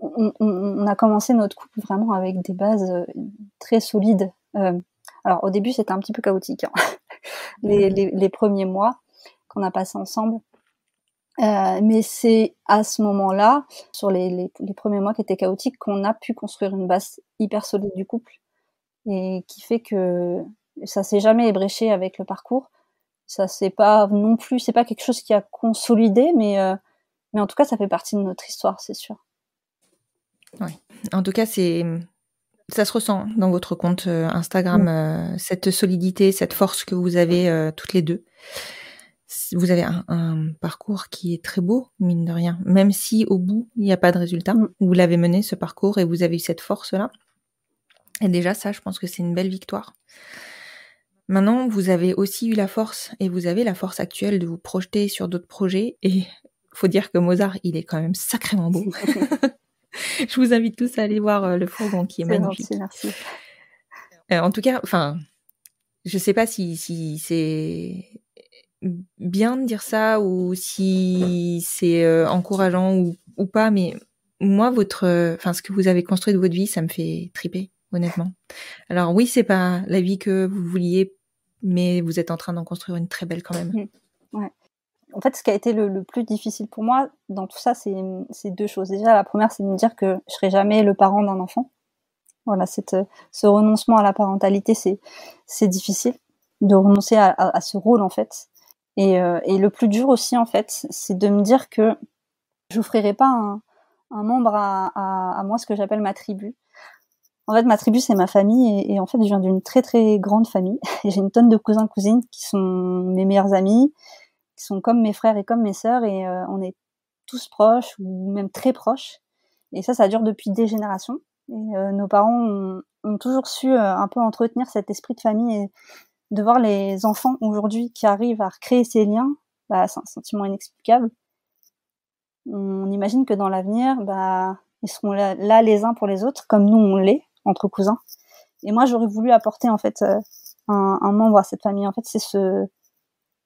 C: On a commencé notre couple vraiment avec des bases très solides. Alors au début, c'était un petit peu chaotique, hein. les premiers mois qu'on a passé ensemble. Mais c'est à ce moment-là, sur les premiers mois qui étaient chaotiques, qu'on a pu construire une base hyper solide du couple et qui fait que ça s'est jamais ébréché avec le parcours. Ça c'est pas non plus, c'est pas quelque chose qui a consolidé, mais en tout cas, ça fait partie de notre histoire, c'est sûr.
B: Ouais. En tout cas, ça se ressent dans votre compte Instagram, cette solidité, cette force que vous avez toutes les deux. Vous avez un parcours qui est très beau, mine de rien. Même si au bout, il n'y a pas de résultat. Vous l'avez mené, ce parcours, et vous avez eu cette force-là. Et déjà, ça, je pense que c'est une belle victoire. Maintenant, vous avez aussi eu la force, et vous avez la force actuelle de vous projeter sur d'autres projets. Et faut dire que Mozart, il est quand même sacrément beau. Je vous invite tous à aller voir le fourgon qui est magnifique.
C: Gentil, merci.
B: En tout cas, je sais pas si c'est bien de dire ça ou si c'est encourageant ou pas, mais moi, ce que vous avez construit de votre vie, ça me fait triper, honnêtement. Alors oui, c'est pas la vie que vous vouliez, mais vous êtes en train d'en construire une très belle quand même.
C: Ouais. En fait, ce qui a été le plus difficile pour moi dans tout ça, c'est deux choses. Déjà, la première, c'est de me dire que je serai jamais le parent d'un enfant. Voilà, ce renoncement à la parentalité, c'est difficile de renoncer à ce rôle, en fait. Et le plus dur aussi, en fait, c'est de me dire que je n'offrirai pas un membre à moi, ce que j'appelle ma tribu. En fait, ma tribu, c'est ma famille, et en fait, je viens d'une très très grande famille. Et j'ai une tonne de cousins, cousines qui sont mes meilleurs amis, qui sont comme mes frères et comme mes sœurs, et on est tous proches, ou même très proches. Et ça dure depuis des générations. Et nos parents ont toujours su un peu entretenir cet esprit de famille, et de voir les enfants aujourd'hui qui arrivent à recréer ces liens, c'est un sentiment inexplicable. On imagine que dans l'avenir, ils seront là les uns pour les autres, comme nous on l'est, entre cousins. Et moi, j'aurais voulu apporter, en fait, un membre à cette famille. En fait, c'est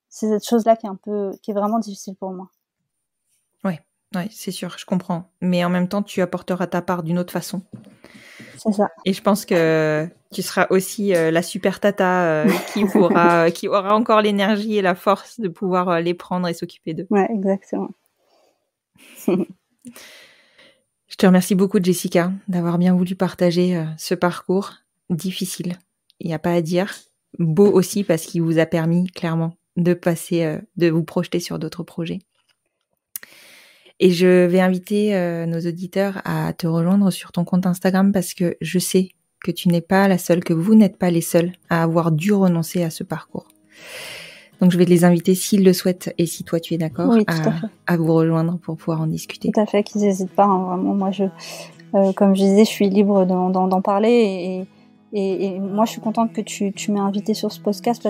C: cette chose-là qui est vraiment difficile pour moi.
B: Ouais, c'est sûr, je comprends. Mais en même temps, tu apporteras ta part d'une autre façon.
C: C'est ça.
B: Et je pense que tu seras aussi la super tata qui aura encore l'énergie et la force de pouvoir les prendre et s'occuper d'eux.
C: Ouais, exactement.
B: Je te remercie beaucoup, Jessica, d'avoir bien voulu partager ce parcours difficile. Il n'y a pas à dire. Beau aussi parce qu'il vous a permis clairement de passer, de vous projeter sur d'autres projets. Et je vais inviter nos auditeurs à te rejoindre sur ton compte Instagram parce que je sais que tu n'es pas la seule, que vous n'êtes pas les seuls à avoir dû renoncer à ce parcours. Donc je vais les inviter s'ils le souhaitent et si toi tu es d'accord,
C: oui,
B: à vous rejoindre pour pouvoir en discuter.
C: Tout à fait, qu'ils n'hésitent pas. Vraiment, moi, comme je disais, je suis libre d'en parler et moi je suis contente que tu m'aies invitée sur ce podcast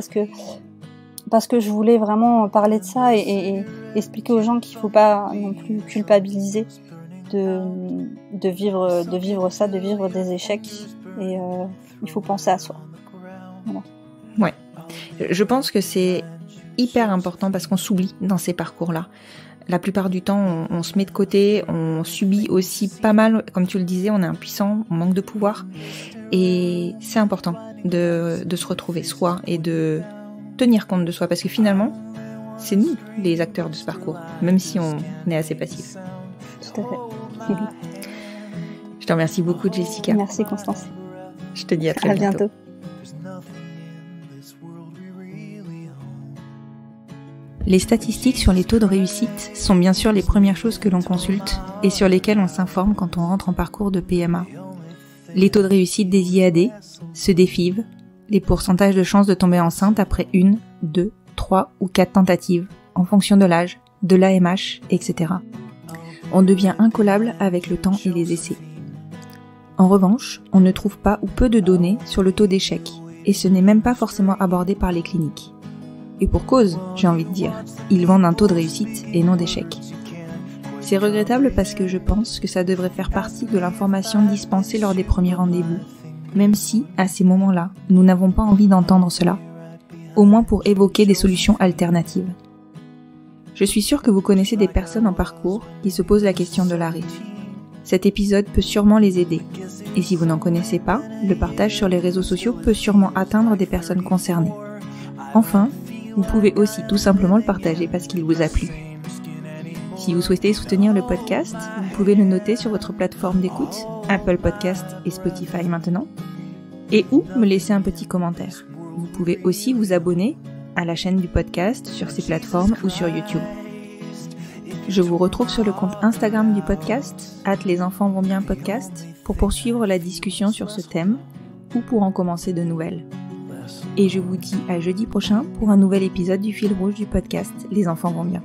C: parce que je voulais vraiment parler de ça et expliquer aux gens qu'il faut pas non plus culpabiliser de vivre ça, de vivre des échecs, et il faut penser à soi. Voilà.
B: Ouais. Je pense que c'est hyper important parce qu'on s'oublie dans ces parcours-là. La plupart du temps, on se met de côté, on subit aussi pas mal, comme tu le disais, on est impuissant, on manque de pouvoir. Et c'est important de se retrouver soi et de tenir compte de soi parce que finalement, c'est nous les acteurs de ce parcours, même si on est assez passif.
C: Tout à fait.
B: Je te remercie beaucoup, Jessica.
C: Merci, Constance.
B: Je te dis à très bientôt. Les statistiques sur les taux de réussite sont bien sûr les premières choses que l'on consulte et sur lesquelles on s'informe quand on rentre en parcours de PMA. Les taux de réussite des IAD, ceux des FIV, les pourcentages de chances de tomber enceinte après 1, 2, 3 ou 4 tentatives, en fonction de l'âge, de l'AMH, etc. On devient incollable avec le temps et les essais. En revanche, on ne trouve pas ou peu de données sur le taux d'échec, et ce n'est même pas forcément abordé par les cliniques. Et pour cause, j'ai envie de dire, ils vendent un taux de réussite et non d'échec. C'est regrettable parce que je pense que ça devrait faire partie de l'information dispensée lors des premiers rendez-vous, même si, à ces moments-là, nous n'avons pas envie d'entendre cela, au moins pour évoquer des solutions alternatives. Je suis sûre que vous connaissez des personnes en parcours qui se posent la question de l'arrêt. Cet épisode peut sûrement les aider, et si vous n'en connaissez pas, le partage sur les réseaux sociaux peut sûrement atteindre des personnes concernées. Enfin, vous pouvez aussi tout simplement le partager parce qu'il vous a plu. Si vous souhaitez soutenir le podcast, vous pouvez le noter sur votre plateforme d'écoute, Apple Podcast et Spotify maintenant, et ou me laisser un petit commentaire. Vous pouvez aussi vous abonner à la chaîne du podcast sur ces plateformes ou sur YouTube. Je vous retrouve sur le compte Instagram du podcast, @lesenfantsvontsbien-podcast, pour poursuivre la discussion sur ce thème ou pour en commencer de nouvelles. Et je vous dis à jeudi prochain pour un nouvel épisode du fil rouge du podcast Les enfants vont bien.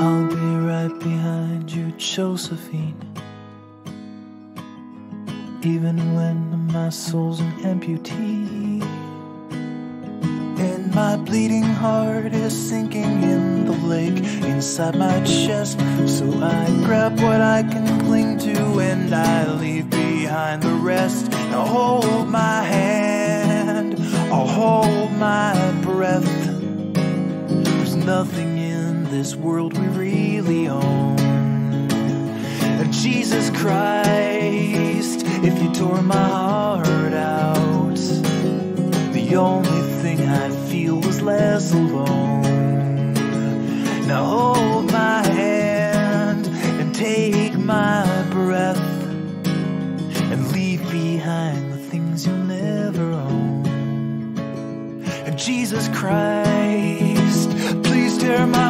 A: I'll be right behind you, Josephine. Even when my soul's an amputee, and my bleeding heart is sinking in the lake inside my chest. So I grab what I can cling to and I leave behind the rest. Now hold my hand, I'll hold my breath. There's nothing in this world we really own. Jesus Christ, if you tore my heart out, the only thing I'd feel was less alone. Now hold my hand and take my breath and leave behind the things you'll never own. And Jesus Christ, please tear my